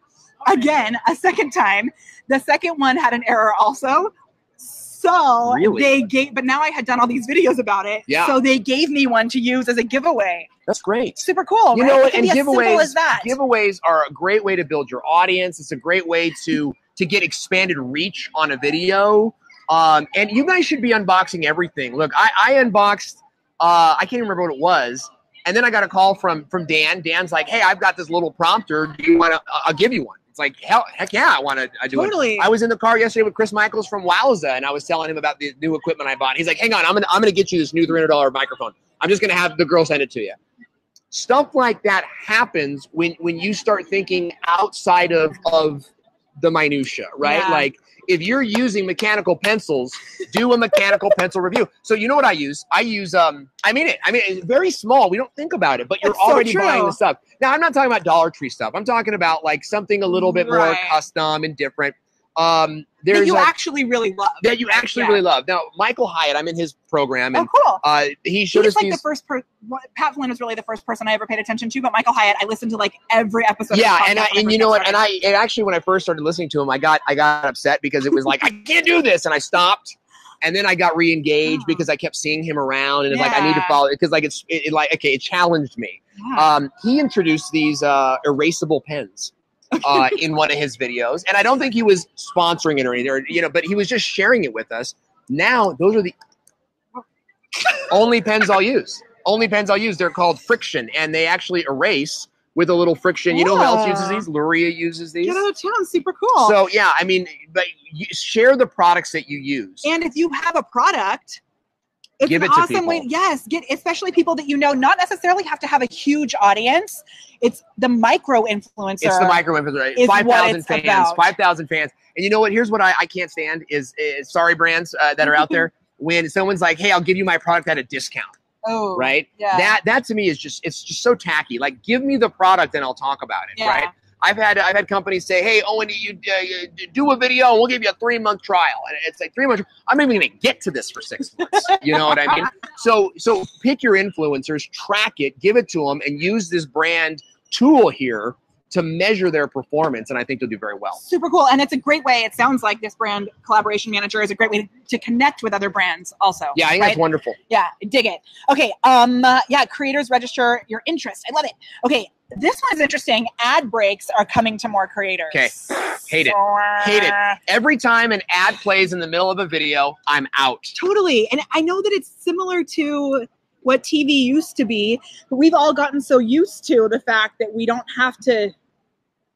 again a second time. The second one had an error also. So but now I had done all these videos about it. Yeah. So they gave me one to use as a giveaway. That's great. Super cool. You know what? And giveaways are a great way to build your audience. It's a great way to get expanded reach on a video. And you guys should be unboxing everything. Look, I unboxed, I can't even remember what it was. And then I got a call from Dan. Dan's like, hey, I've got this little prompter. Do you want to, I'll give you one. It's like, heck yeah, I want to do Totally. it. I was in the car yesterday with Chris Michaels from Wowza, and I was telling him about the new equipment I bought. He's like, hang on, I'm gonna get you this new $300 microphone. I'm just gonna have the girl send it to you. Stuff like that happens when you start thinking outside of the minutia, right? Yeah. Like, if you're using mechanical pencils, do a mechanical pencil review. So you know what I use? I use I mean it's very small. We don't think about it, but you're already buying the stuff. Now, I'm not talking about Dollar Tree stuff. I'm talking about like something a little bit more custom and different. That you actually really love. That you actually really love. Now, Michael Hyatt, I'm in his program, and he showed us like the first person. Pat Flynn was really the first person I ever paid attention to, but Michael Hyatt, I listened to like every episode. Yeah, and you know what? And actually, when I first started listening to him, I got upset because it was like, I can't do this, and I stopped. And then I got re-engaged because I kept seeing him around, and it's like, I need to follow it because like it challenged me. Yeah. He introduced these erasable pens. In one of his videos, and I don't think he was sponsoring it or anything, but he was just sharing it with us. Now, those are the only pens I'll use. They're called Friction, and they actually erase with a little friction. You know who else uses these? Luria uses these. Get out of town, super cool. So yeah, I mean, but share the products that you use. And if you have a product, it's give an it to awesome people. way. Yes, especially people that not necessarily have to have a huge audience. It's the micro influencer. It's the micro influencer. 5,000 fans. 5,000 fans. And you know what? Here's what I can't stand is sorry brands that are out there. When someone's like, hey, I'll give you my product at a discount. Oh, right. Yeah. That to me is just so tacky. Like, give me the product and I'll talk about it. Yeah. Right. I've had companies say, hey, Owen, you do a video and we'll give you a 3-month trial. And it's like 3 months. I'm not even going to get to this for 6 months. You know what I mean? So pick your influencers, track it, give it to them, and use this brand tool here to measure their performance. And I think they'll do very well. Super cool. And it's a great way. It sounds like this brand collaboration manager is a great way to connect with other brands also. Yeah, I think that's wonderful. Yeah, dig it. Okay. Creators register your interest. I love it. Okay. This one's interesting. Ad breaks are coming to more creators. Okay. Hate it. Every time an ad plays in the middle of a video, I'm out. Totally. And I know that it's similar to what TV used to be, but we've all gotten so used to the fact that we don't have to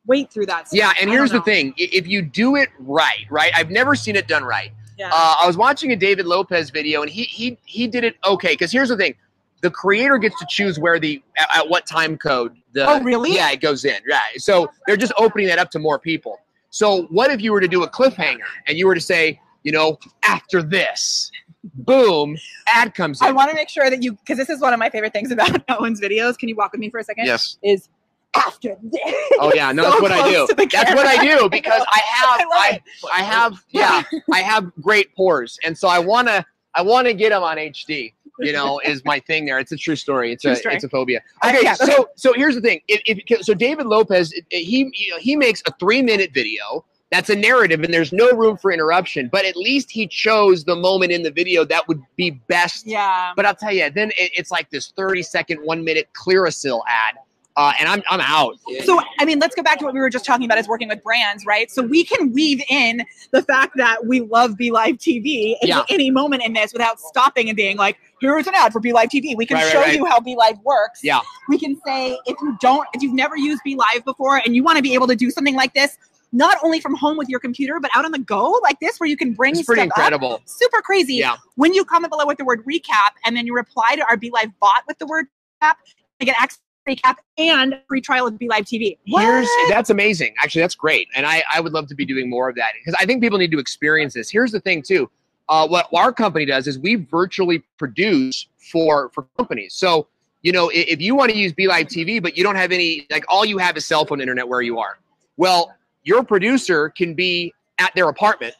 wait through that stuff. Yeah, and here's the thing. If you do it right? I've never seen it done right. Yeah. I was watching a David Lopez video, and he did it okay. Because here's the thing. The creator gets to choose where at what time code. Oh, really? Yeah, it goes in. Yeah. So they're just opening that up to more people. So what if you were to do a cliffhanger and you were to say, after this, boom, ad comes in. I want to make sure that because this is one of my favorite things about Owen's videos. Can you walk with me for a second? Yes. Is after this. Oh yeah, no, that's what I do. That's what I do because I have great pores, and so I wanna get them on HD. Is my thing there. It's a true story. It's a phobia. Okay, so here's the thing. So David Lopez, he makes a 3-minute video. That's a narrative, and there's no room for interruption. But at least he chose the moment in the video that would be best. Yeah. But I'll tell you, then it's like this 30-second, 1-minute Clearasil ad. And I'm out. So, let's go back to what we were just talking about is working with brands, right? So we can weave in the fact that we love BeLive TV at any moment in this without stopping and being like, here's an ad for BeLive TV. We can show you how BeLive works. Yeah. We can say, if you've never used BeLive before and you want to be able to do something like this, not only from home with your computer, but out on the go like this, where you can bring stuff incredible. Up. Super crazy. Yeah. When you comment below with the word recap and then you reply to our BeLive bot with the word recap, you get access recap and free trial of BeLive TV. That's amazing. Actually, that's great. And I would love to be doing more of that because I think people need to experience this. Here's the thing too. What our company does is we virtually produce for companies. So, if you want to use BeLive TV, but you don't have any, all you have is cell phone internet where you are. Well, your producer can be at their apartment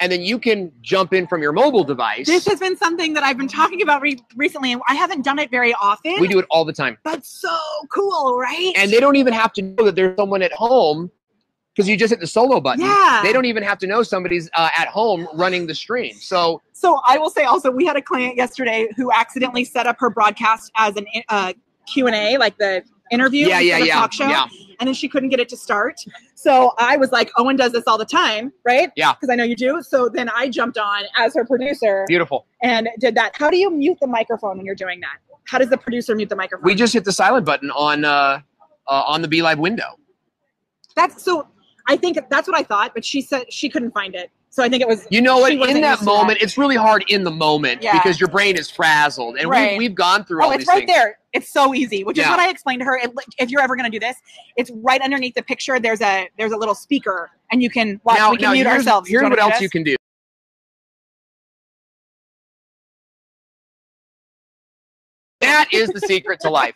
and then you can jump in from your mobile device. This has been something that I've been talking about recently, and I haven't done it very often. We do it all the time. That's so cool, right? And they don't even have to know that there's someone at home because you just hit the solo button. Yeah. They don't even have to know somebody's at home running the stream. So I will say also, we had a client yesterday who accidentally set up her broadcast as an Q&A, like the interview talk show, and then she couldn't get it to start. So I was like, Owen does this all the time, right? Yeah. Because I know you do. So then I jumped on as her producer. Beautiful. And did that. How do you mute the microphone when you're doing that? How does the producer mute the microphone? We just hit the silent button on the BeLive window. That's so. I think that's what I thought, but she said she couldn't find it. So I think it was. You know what? In that moment, it's really hard in the moment because your brain is frazzled, and we've gone through all these things. Oh, it's right there. It's so easy, which is what I explained to her. If you're ever going to do this, it's right underneath the picture. There's a little speaker, and you can watch. We can mute ourselves. Here's what else you can do. That is the secret to life.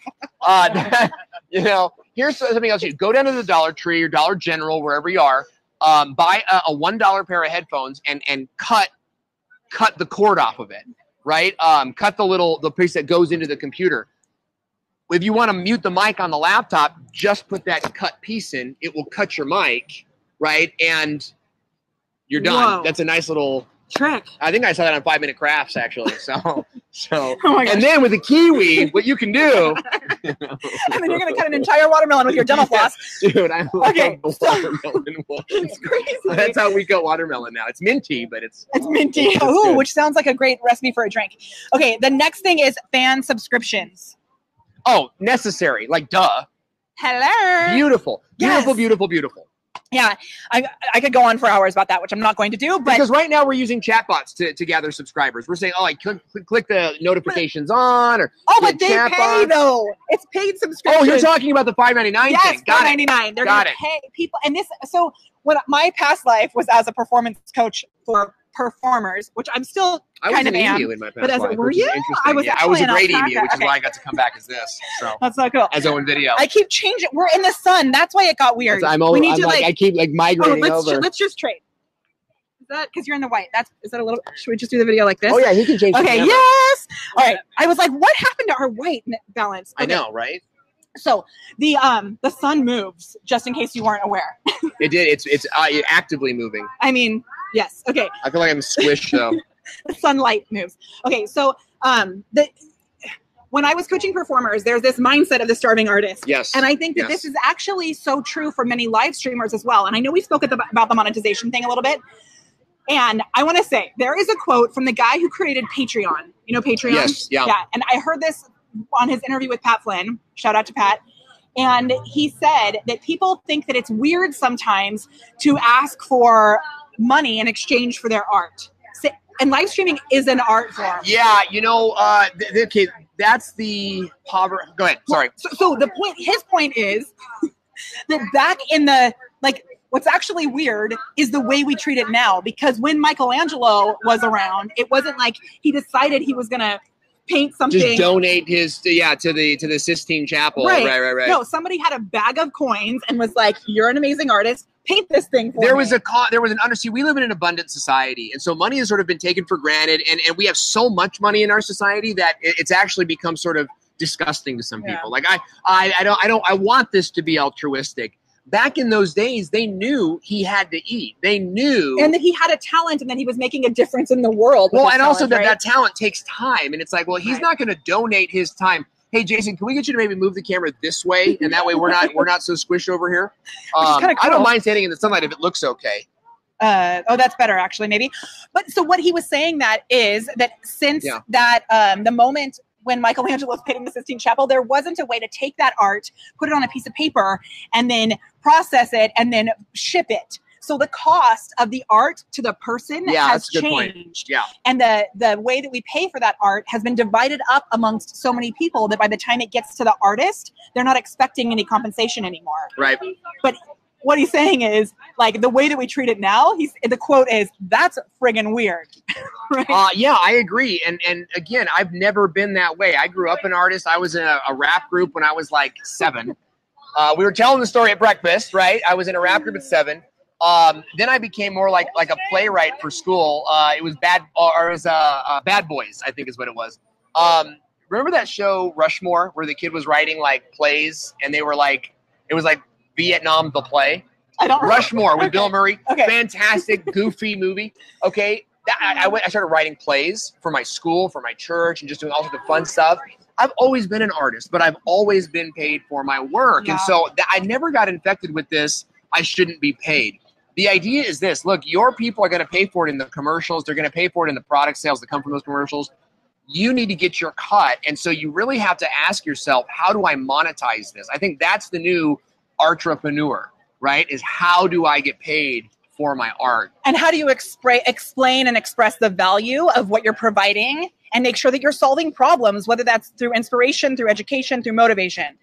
You know, here's something else. You go down to the Dollar Tree or Dollar General, wherever you are. Buy a $1 pair of headphones and cut the cord off of it, right? Cut the piece that goes into the computer. If you want to mute the mic on the laptop, just put that cut piece in. It will cut your mic, right? And you're done. Whoa. That's a nice little trick. I think I saw that on 5 Minute Crafts, actually. So and then with the Kiwi, what you can do. And then you're going to cut an entire watermelon with your dental floss. Dude, I love the watermelon one. It's crazy. That's how we cut watermelon now. It's minty, but it's minty. Ooh, which sounds like a great recipe for a drink. Okay, the next thing is fan subscriptions. Oh, necessary. Like, duh. Hello. Beautiful. Beautiful, beautiful, beautiful. Yeah, I could go on for hours about that, which I'm not going to do. But because right now we're using chatbots to gather subscribers. We're saying, oh, I click the notifications on, or but they pay though. It's paid subscription. Oh, you're talking about the $5.99 thing. Yes, $5.99. They're going to pay people. And this, so when my past life was as a performance coach for performers, which I'm still kind of am. In my past life, were you? I was a great emu, which is why I got to come back as this. So that's so cool. As Owen Video. I keep changing. We're in the sun. That's why it got weird. I keep migrating over. Let's just trade. Is that because you're in the white? Is that a little? Should we just do the video like this? Oh yeah, he can change. Okay. Yes. All right. I was like, what happened to our white balance? Okay. I know, right? So the sun moves, just in case you weren't aware. It did. It's actively moving. I mean, yes. Okay. I feel like I'm squished though. The sunlight moves. Okay, so when I was coaching performers, there's this mindset of the starving artist. Yes. And I think that this is actually so true for many live streamers as well. And I know we spoke about the monetization thing a little bit. And I want to say, there is a quote from the guy who created Patreon. You know Patreon? Yes. Yeah. Yeah. And I heard this on his interview with Pat Flynn. Shout out to Pat. And he said that people think that it's weird sometimes to ask for money in exchange for their art. And live streaming is an art form. Yeah, you know, okay, that's the poverty. Go ahead. Sorry. So his point is that back in the, what's actually weird is the way we treat it now. Because when Michelangelo was around, it wasn't like he decided he was going to paint something. Just donate his to the Sistine Chapel. Right. No, somebody had a bag of coins and was like, "You're an amazing artist. Paint this thing for me." There was an undersea. We live in an abundant society, and so money has sort of been taken for granted, and we have so much money in our society that it's actually become sort of disgusting to some people. Like I want this to be altruistic. Back in those days, they knew he had to eat. They knew. And that he had a talent and that he was making a difference in the world. Well, and also that talent takes time. And it's like, well, he's not going to donate his time. Hey, Jason, can we get you to maybe move the camera this way? And that way we're not so squished over here. Cool. I don't mind standing in the sunlight if it looks okay. That's better, actually, maybe. But so what he was saying that is that since the moment when Michelangelo was painting the Sistine Chapel, there wasn't a way to take that art, put it on a piece of paper, and then process it and then ship it. So the cost of the art to the person has changed. Yeah. And the way that we pay for that art has been divided up amongst so many people that by the time it gets to the artist, they're not expecting any compensation anymore. Right. But what he's saying is, like, the way that we treat it now, the quote is, "That's friggin' weird." Right? Yeah, I agree. And again, I've never been that way. I grew up an artist. I was in a rap group when I was like 7. We were telling the story at breakfast, right? I was in a rap group at 7. Then I became more like a playwright for school. It was Bad Boys, I think is what it was. Remember that show Rushmore where the kid was writing like plays and they were like, it was like Vietnam the play? I don't Rushmore with Bill Murray. Okay. Fantastic, goofy movie. Okay. I started writing plays for my school, for my church, and just doing all sorts of fun stuff. I've always been an artist, but I've always been paid for my work. Yeah. And so I never got infected with this, I shouldn't be paid. The idea is this. Look, your people are going to pay for it in the commercials. They're going to pay for it in the product sales that come from those commercials. You need to get your cut. And so you really have to ask yourself, how do I monetize this? I think that's the new entrepreneur, right? Is how do I get paid for my art? And how do you explain and express the value of what you're providing and make sure that you're solving problems, whether that's through inspiration, through education, through motivation.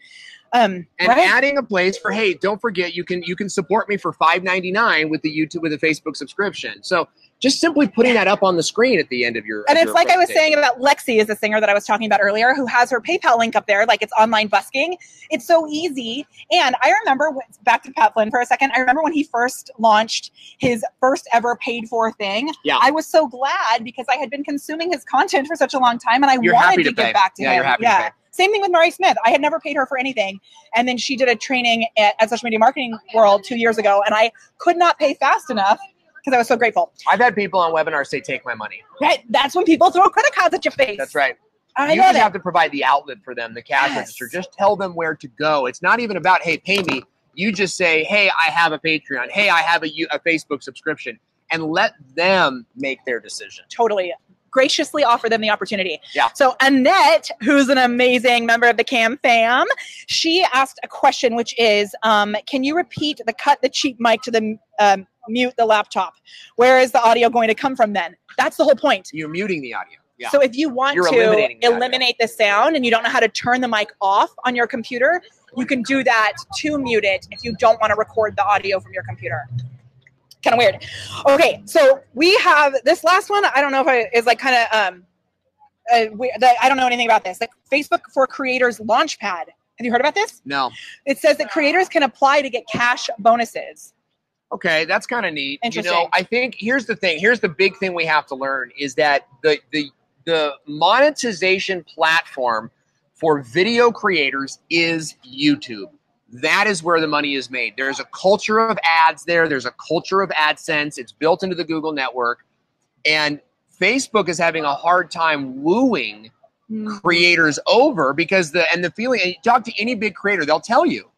And adding a place for, hey, don't forget, you can support me for $5.99 with the Facebook subscription. So just simply putting that up on the screen at the end of your. And it's like I was saying about Lexi is a singer that I was talking about earlier who has her PayPal link up there, like it's online busking. It's so easy. And I remember, back to Pat Flynn for a second, I remember when he first launched his first ever paid for thing. Yeah. I was so glad because I had been consuming his content for such a long time and I wanted to give back to him. You're happy to pay. Same thing with Murray Smith. I had never paid her for anything. And then she did a training at Social Media Marketing World 2 years ago. And I could not pay fast enough because I was so grateful. I've had people on webinars say, take my money. That's when people throw credit cards at your face. That's right. You just have to provide the outlet for them, the cash register. Just tell them where to go. It's not even about, hey, pay me. You just say, hey, I have a Patreon. Hey, I have a Facebook subscription. And let them make their decision. Totally. Graciously offer them the opportunity. Yeah. So Annette, who's an amazing member of the Cam fam, she asked a question, which is, can you repeat the cut the cheap mic to the mute the laptop? Where is the audio going to come from then? That's the whole point. You're muting the audio. Yeah. So if you want to eliminate the sound and you don't know how to turn the mic off on your computer, you can do that to mute it if you don't want to record the audio from your computer. Kind of weird. Okay, so we have this last one. I don't know if it is like kind of I don't know anything about this. Like Facebook for Creators Launchpad. Have you heard about this? No. It says that creators can apply to get cash bonuses. Okay, that's kind of neat. Interesting. You know, I think here's the thing. Here's the big thing we have to learn is that the monetization platform for video creators is YouTube. That is where the money is made. There's a culture of ads there. There's a culture of AdSense. It's built into the Google network. And Facebook is having a hard time wooing creators over because the feeling, and you talk to any big creator, they'll tell you,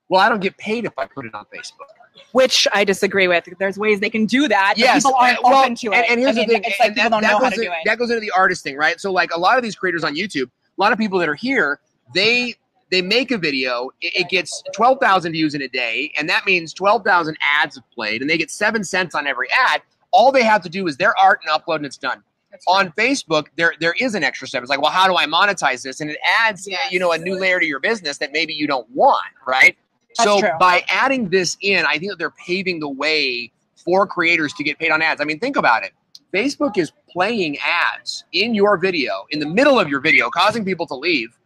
well, I don't get paid if I put it on Facebook. Which I disagree with. There's ways they can do that, but yes, people aren't open to it. And here's the thing. It's like people don't know how to do it. That goes into the artist thing, right? So like a lot of these creators on YouTube, a lot of people that are here, they make a video, it gets 12,000 views in a day, and that means 12,000 ads have played, and they get 7 cents on every ad. All they have to do is their art and upload, and it's done. On Facebook, there is an extra step. It's like, well, how do I monetize this? And it adds, a new layer to your business that maybe you don't want, right? So by adding this in, I think that they're paving the way for creators to get paid on ads. I mean, think about it. Facebook is playing ads in your video, in the middle of your video, causing people to leave.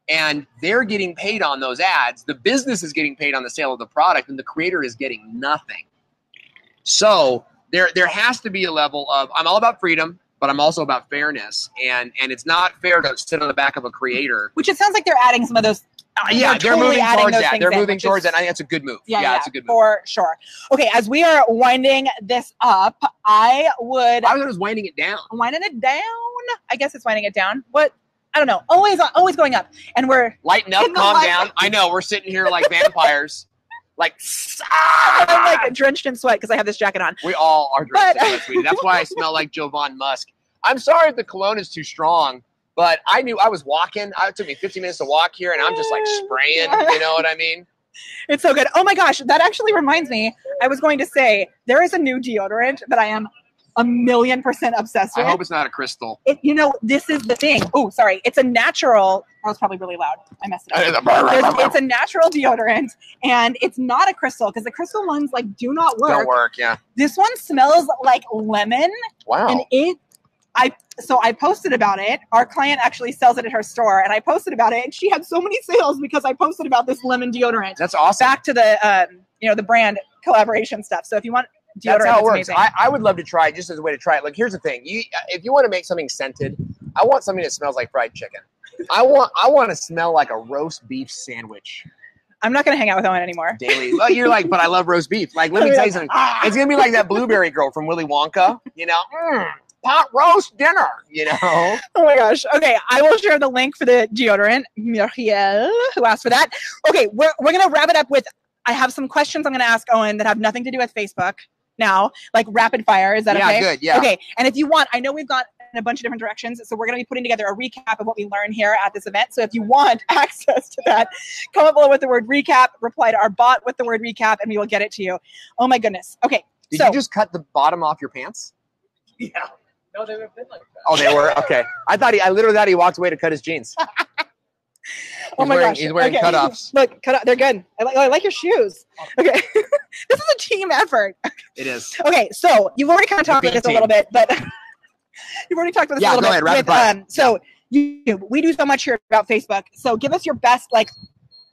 And they're getting paid on those ads. The business is getting paid on the sale of the product, and the creator is getting nothing. So there has to be a level of, I'm all about freedom, but I'm also about fairness. And it's not fair to sit on the back of a creator. Which it sounds like they're adding some of those. They're moving towards that. They're moving towards that. I think that's a good move. Yeah, it's a good move. For sure. Okay, as we are winding this up, I was winding it down. Winding it down? I guess it's winding it down. What? I don't know. Always going up. And we're lighten up, calm down. I know. We're sitting here like vampires. I'm like drenched in sweat because I have this jacket on. We all are drenched in sweat, sweetie. That's why I smell like Jovan Musk. I'm sorry if the cologne is too strong, but I knew I was walking. It took me 15 minutes to walk here, and I'm just like spraying. You know what I mean? It's so good. Oh my gosh. That actually reminds me. I was going to say there is a new deodorant that I am 1,000,000% obsessed with. I hope it's not a crystal. This is the thing. Oh, sorry. It's a natural. That was probably really loud. I messed it up. It's a natural deodorant, and it's not a crystal because the crystal ones do not work. Don't work. Yeah. This one smells like lemon. Wow. And I posted about it. Our client actually sells it at her store, and I posted about it, and she had so many sales because I posted about this lemon deodorant. That's awesome. Back to the the brand collaboration stuff. So if you want. That's how it works. I would love to try it just as a way to try it. Like, here's the thing. If you want to make something scented, I want something that smells like fried chicken. I want to smell like a roast beef sandwich. I'm not going to hang out with Owen anymore. Daily. Well, you're like, but I love roast beef. Like, let me tell you something. It's going to be like that blueberry girl from Willy Wonka, pot roast dinner, Oh my gosh. Okay, I will share the link for the deodorant. Muriel, who asked for that. Okay, we're going to wrap it up with, I have some questions I'm going to ask Owen that have nothing to do with Facebook. Now, like rapid fire. Is that okay? Yeah, good. Yeah. Okay. And if you want, I know we've got in a bunch of different directions. So we're going to be putting together a recap of what we learned here at this event. So if you want access to that, comment below with the word recap, reply to our bot with the word recap, and we will get it to you. Oh my goodness. Okay. Did you just cut the bottom off your pants? Yeah. No, they were like that. Oh, they were? Okay. I literally thought he walked away to cut his jeans. Oh my gosh. He's wearing cutoffs. Look, they're good. I like your shoes. Okay. This is a team effort. It is. Okay, so you've already kind of talked about this a little bit, but you've already talked about this a little bit. Yeah, go ahead. So we do so much here about Facebook. So give us your best,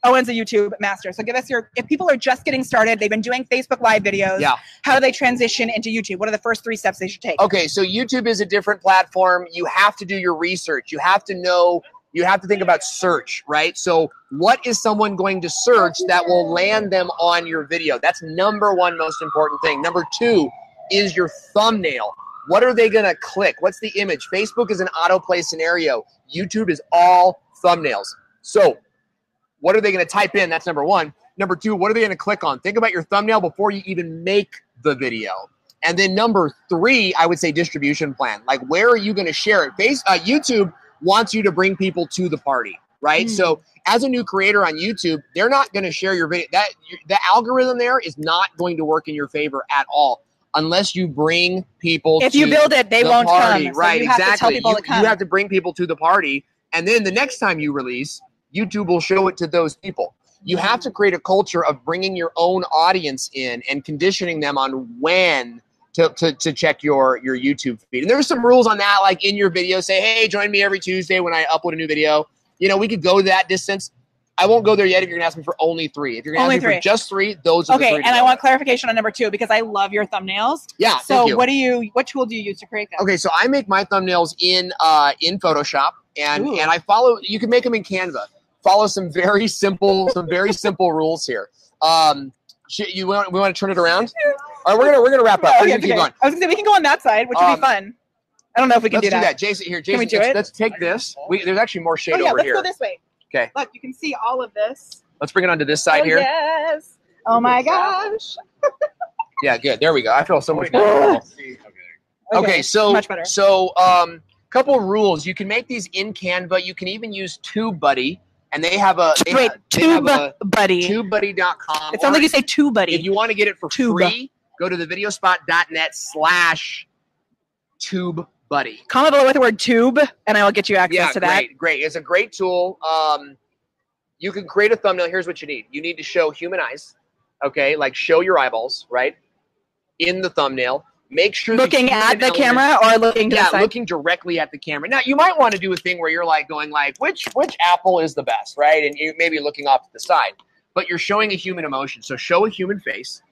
Owen's a YouTube master. So give us if people are just getting started, they've been doing Facebook Live videos. Yeah. How do they transition into YouTube? What are the first 3 steps they should take? Okay, so YouTube is a different platform. You have to do your research. You have to think about search, right? So what is someone going to search that will land them on your video? That's number 1 most important thing. Number 2 is your thumbnail. What are they going to click? What's the image? Facebook is an autoplay scenario. YouTube is all thumbnails. So what are they going to type in? That's number 1. Number 2, what are they going to click on? Think about your thumbnail before you even make the video. And then number 3, I would say distribution plan. Like, where are you going to share it? YouTube wants you to bring people to the party, right? So as a new creator on YouTube, they're not going to share your video. The algorithm there is not going to work in your favor at all unless you bring people if you build it, they won't party. come. Right, so you have to tell people to come. You have to bring people to the party. And then the next time you release, YouTube will show it to those people. You have to create a culture of bringing your own audience in and conditioning them on when to check your YouTube feed. And there's some rules on that, like in your video, say, hey, join me every Tuesday when I upload a new video. We could go that distance. I won't go there yet if you're going to ask me for only 3. If you're going to ask me for just 3, those are the 3. Okay, and I want clarification on number 2 because I love your thumbnails. Yeah, so thank you. What tool do you use to create them? Okay, so I make my thumbnails in Photoshop, and I follow. You can make them in Canva. Follow some very simple rules here. We want to turn it around. All right, we're gonna wrap up. Okay. Keep going. I was gonna say we can go on that side, which would be fun. I don't know if we can do that. Let's do that, Jason. Here, Jason. Can we do it? Let's take this. There's actually more shade over let's here. Let's go this way. Okay. Look, you can see all of this. Let's bring it onto this side here. Yes. Oh my gosh. Yeah, good. There we go. I feel so much better. Okay, so much better. So, couple of rules. You can make these in Canva. You can even use TubeBuddy, and they have a TubeBuddy. TubeBuddy.com. It sounds like you say TubeBuddy. If you want to get it for free, go to thevideospot.net/TubeBuddy. Comment below with the word tube, and I will get you access to that. Great. It's a great tool. You can create a thumbnail. Here's what you need. You need to show human eyes. Okay, like show your eyeballs, right? In the thumbnail. Make sure looking at the camera or looking to the side? Looking directly at the camera. Now, you might want to do a thing where you're going which apple is the best, right? And you maybe looking off to the side. But you're showing a human emotion. So show a human face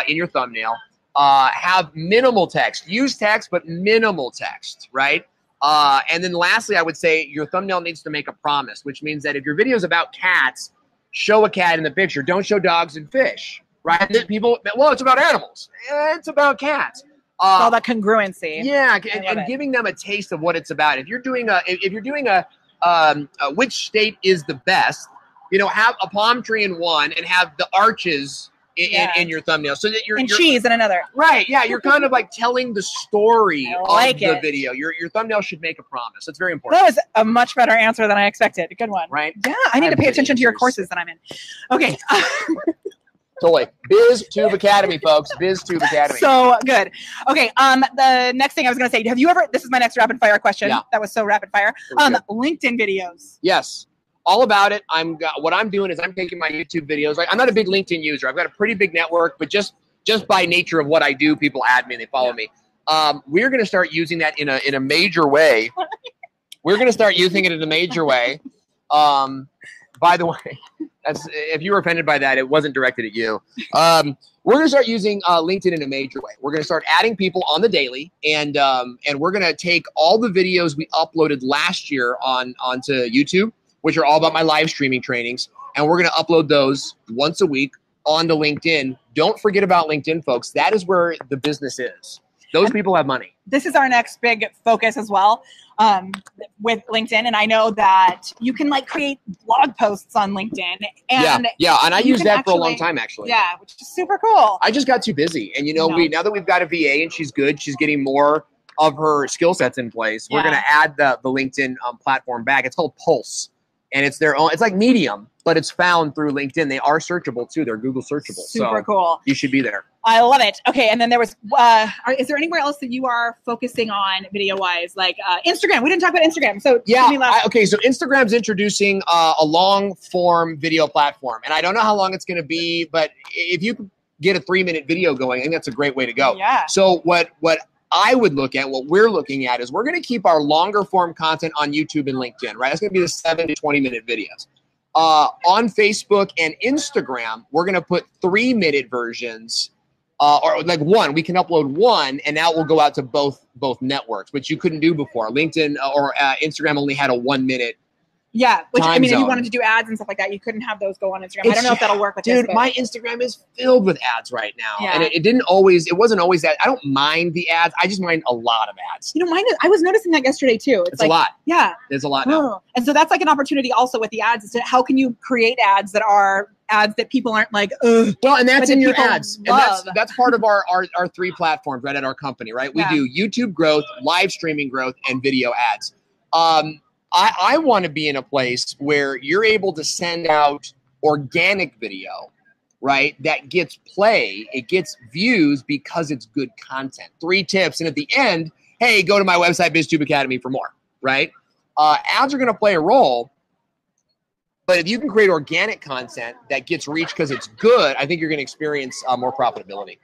in your thumbnail. Have minimal text. Use text, but minimal text, right? And then lastly, I would say your thumbnail needs to make a promise, which means that if your video is about cats, show a cat in the picture. Don't show dogs and fish, right? People, it's about animals. It's about cats. All that congruency. Yeah, and giving them a taste of what it's about. If you're doing a which state is the best, have a palm tree in one and have the arches in your thumbnail, so that you're cheese in another. Right? Yeah, you're kind of like telling the story of the video. Your thumbnail should make a promise. That's very important. That was a much better answer than I expected. Good one. Right? Yeah, I need to pay attention to your courses that I'm in. Okay. Totally. BizTube Academy, folks. BizTube Academy. So good. Okay. The next thing I was going to say, have you ever, this is my next rapid fire question. Yeah. That was so rapid fire. LinkedIn videos. Yes. All about it. What I'm doing is I'm taking my YouTube videos. I'm not a big LinkedIn user. I've got a pretty big network, but just by nature of what I do, people add me and they follow me. We're going to start using that in a major way. We're going to start using it in a major way. By the way, if you were offended by that, it wasn't directed at you. We're going to start using LinkedIn in a major way. We're going to start adding people on the daily, and we're going to take all the videos we uploaded last year onto YouTube, which are all about my live streaming trainings, and we're going to upload those once a week onto LinkedIn. Don't forget about LinkedIn, folks. That is where the business is. Those people have money. This is our next big focus as well with LinkedIn. And I know that you can create blog posts on LinkedIn. And yeah. And I used that for a long time, actually. Yeah, which is super cool. I just got too busy. And, now that we've got a VA and she's good, she's getting more of her skill sets in place, we're going to add the LinkedIn platform back. It's called Pulse, and it's their own. It's like Medium, but it's found through LinkedIn. They are searchable too. They're Google searchable. Super cool. You should be there. I love it. Okay, and then there was, is there anywhere else that you are focusing on video-wise? Like Instagram. We didn't talk about Instagram. So okay, so Instagram's introducing a long-form video platform. And I don't know how long it's going to be, but if you could get a 3-minute video going, I think that's a great way to go. Yeah. So what I would look at, what we're looking at is we're going to keep our longer-form content on YouTube and LinkedIn, right? It's going to be the 7 to 20-minute videos. On Facebook and Instagram, we're going to put 3-minute versions. Or like one, we can upload one, and now it will go out to both networks, which you couldn't do before. LinkedIn or Instagram only had a 1-minute. Yeah, which I mean, zone. if you wanted to do ads and stuff like that, you couldn't have those go on Instagram. I don't know if that'll work with this. Dude, my Instagram is filled with ads right now, yeah. and it wasn't always that. I don't mind the ads. I just mind a lot of ads. You know, I was noticing that yesterday too. It's like, a lot. Yeah, there's a lot now. And so that's like an opportunity also with the ads. Is to how can you create ads that are ads that people aren't like, ugh. Well, and that's in your ads. Love. And that's part of our 3 platforms right at our company, right? We do YouTube growth, live streaming growth, and video ads. I want to be in a place where you're able to send out organic video, right? That gets play, it gets views because it's good content. 3 tips. And at the end, hey, go to my website, BizTube Academy for more, right? Ads are going to play a role. But if you can create organic content that gets reach because it's good, I think you're going to experience more profitability.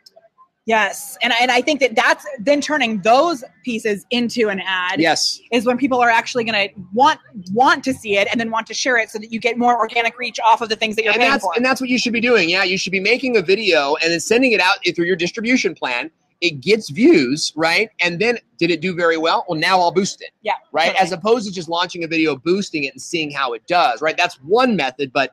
Yes. And I think that's then turning those pieces into an ad. Yes. Is when people are actually going to want to see it and then want to share it so that you get more organic reach off of the things that you're paying for. And that's what you should be doing. Yeah, you should be making a video and then sending it out through your distribution plan. It gets views, right? And then did it do very well? Well, now I'll boost it. Yeah. Right? Totally. As opposed to just launching a video, boosting it, and seeing how it does, right? That's one method, but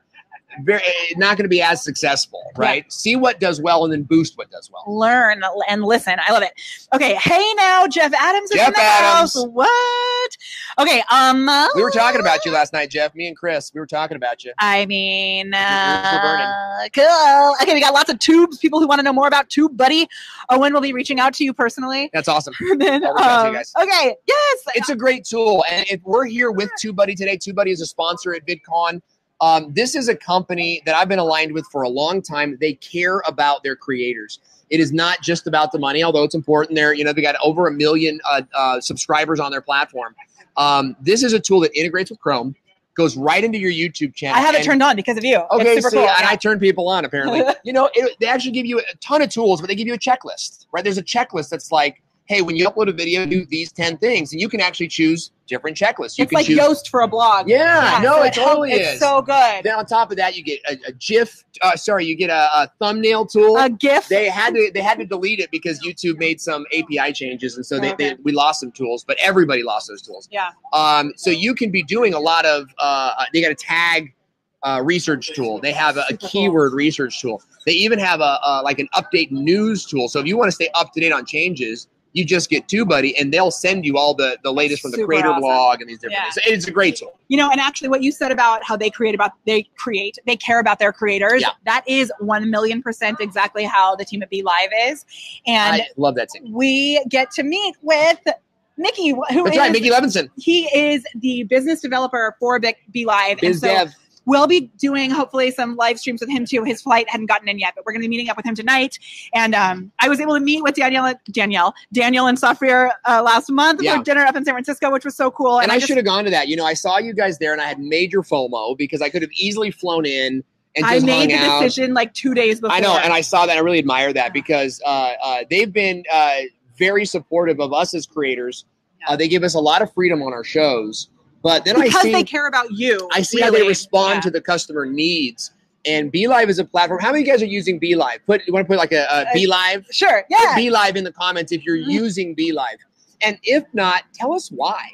not going to be as successful, right? Yeah. See what does well and then boost what does well. Learn and listen. I love it. Okay. Hey now, Jeff Adams is in the house. What? Okay. We were talking about you last night, Jeff. Me and Chris. We were talking about you. I mean, cool. Okay, we got lots of tubes. People who want to know more about TubeBuddy. Owen will be reaching out to you personally. That's awesome. Then, I'll reach out to you guys. Okay. Yes. It's a great tool, and if we're here with TubeBuddy today. TubeBuddy is a sponsor at VidCon. This is a company that I've been aligned with for a long time. They care about their creators. It is not just about the money, although it's important. They got over 1 million subscribers on their platform. This is a tool that integrates with Chrome, goes right into your YouTube channel. I have it turned on because of you. Okay, it's super cool. And I turn people on apparently. They actually give you a ton of tools, but they give you a checklist, right? There's a checklist that's like, hey, when you upload a video, do these 10 things, and you can actually choose different checklists. It's like Yoast for a blog. Yeah, no, it totally is. It's so good. Then on top of that, you get a GIF. You get a thumbnail tool. A GIF. They had to delete it because YouTube made some API changes, and so we lost some tools. But everybody lost those tools. Yeah. So you can be doing a lot of. They got a tag research tool. They have a keyword research tool. They even have like an update news tool. So if you want to stay up to date on changes, you just get TubeBuddy, and they'll send you all the latest from the creator blog and these different things. It's a great tool. And actually what you said about how they care about their creators, that is 1,000,000% exactly how the team at BeLive is. And I love that team. We get to meet with Mickey, That's right, Mickey Levinson. He is the business developer for BeLive. BizDev. We'll be doing hopefully some live streams with him too. His flight hadn't gotten in yet, but we're going to be meeting up with him tonight. And I was able to meet with Daniel and Safir last month for dinner up in San Francisco, which was so cool. And I should have gone to that. I saw you guys there, and I had major FOMO because I could have easily flown in and just I made the decision like 2 days before. I know, and I saw that. I really admire that because they've been very supportive of us as creators. They give us a lot of freedom on our shows. But then because they care about you. I see how they respond to the customer needs. And BeLive is a platform. How many of you guys are using BeLive? You want to put like a BeLive? Sure, yeah. Put BeLive in the comments if you're using BeLive. And if not, tell us why.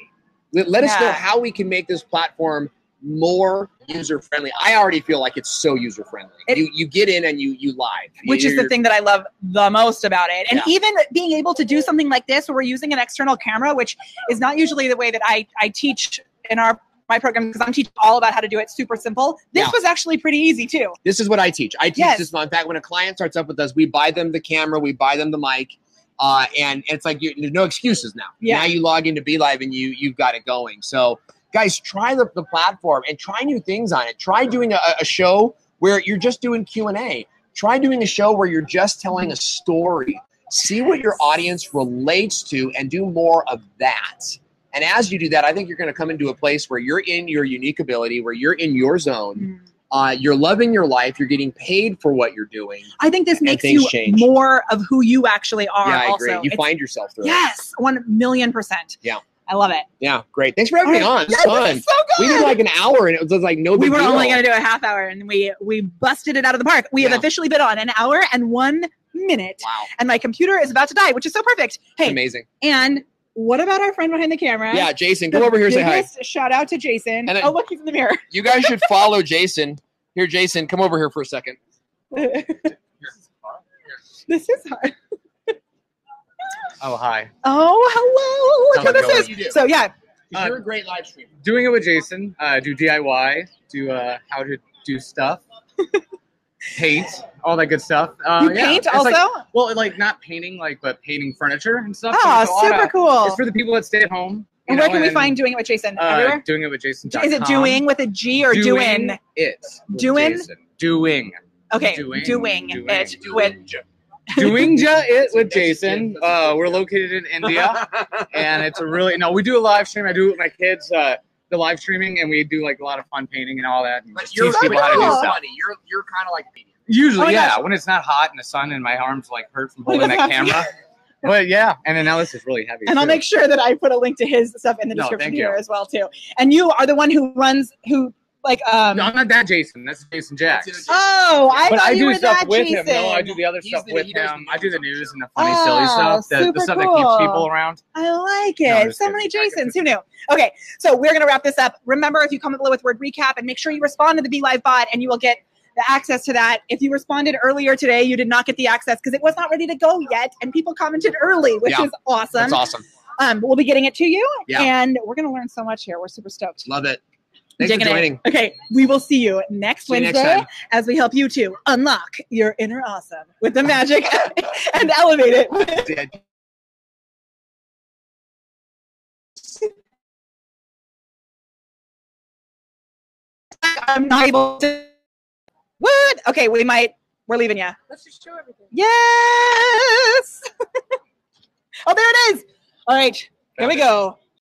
Let us know how we can make this platform more user-friendly. I already feel like it's so user-friendly. You get in and you live. Which is the thing that I love the most about it. And even being able to do something like this where we're using an external camera, which is not usually the way that I teach in my program, because I'm teaching all about how to do it super simple. This was actually pretty easy too. This is what I teach. I teach this. In fact, when a client starts up with us, we buy them the camera, we buy them the mic, And it's like there's no excuses now. Yeah. Now you log into BeLive and you've got it going. So guys, try the platform and try new things on it. Try doing a show where you're just doing Q&A. Try doing a show where you're just telling a story. See what your audience relates to and do more of that. And as you do that, I think you're going to come into a place where you're in your unique ability, where you're in your zone. You're loving your life. You're getting paid for what you're doing. I think this makes you more of who you actually are. Yeah, I also. agree. You find yourself through it. Yes, 1,000,000%. Yeah. I love it. Yeah, great. Thanks for having me on. It's fun. So good. We did like an hour and it was like no big deal. We were only going to do a half hour and we busted it out of the park. We have officially been on an hour and 1 minute. Wow. And my computer is about to die, which is so perfect. Hey, it's amazing. And what about our friend behind the camera? Yeah, Jason. Come over here and say hi. Shout out to Jason. And then, oh, look, he's in the mirror. You guys should follow Jason. Here, Jason, come over here for a second. This is hard. Oh, hi. Oh, hello. Look who this is. So, yeah. You're a great live streamer. Doing it with Jason. Do DIY. Do how to do stuff. Paint. All that good stuff. You paint also? Like not painting, but painting furniture and stuff. Oh, so super cool. It's for the people that stay at home. And where can we find Doing It with Jason? Everywhere? Doing It with Jason. Is it doing with a G or doing? It. Doing? Jason. Doing. Okay. Doing it with. Doing it with Jason. We're located in India, and it's we do a live stream. I do it with my kids. The live streaming, and we do a lot of fun painting and all that. And but you're teach people how to do stuff. Funny. You're kind of like a medium. Usually, when it's not hot in the sun and my arms hurt from holding that camera. But yeah, and then now this is really heavy. And I'll make sure that I put a link to his stuff in the description here as well too. And you are the one who runs no, I'm not that Jason. That's Jason Jacks. Oh, I thought you were that with Jason. him. No, I do the other stuff with him. I do the news and the funny, silly stuff. The stuff that keeps people around. I like it. No, so many Jasons. Who knew? Okay, so we're going to wrap this up. Remember, if you comment below with word recap and make sure you respond to the BeLive bot and you will get the access to that. If you responded earlier today, you did not get the access because it was not ready to go yet. And people commented early, which is awesome. That's awesome. We'll be getting it to you. And we're going to learn so much here. We're super stoked. Love it. Thanks for joining. Okay, we will see you next Wednesday as we help you to unlock your inner awesome with the magic and elevate it. I'm not able to. What? Okay, we're leaving you. Let's just show everything. Yes! Oh, there it is. All right, here we go.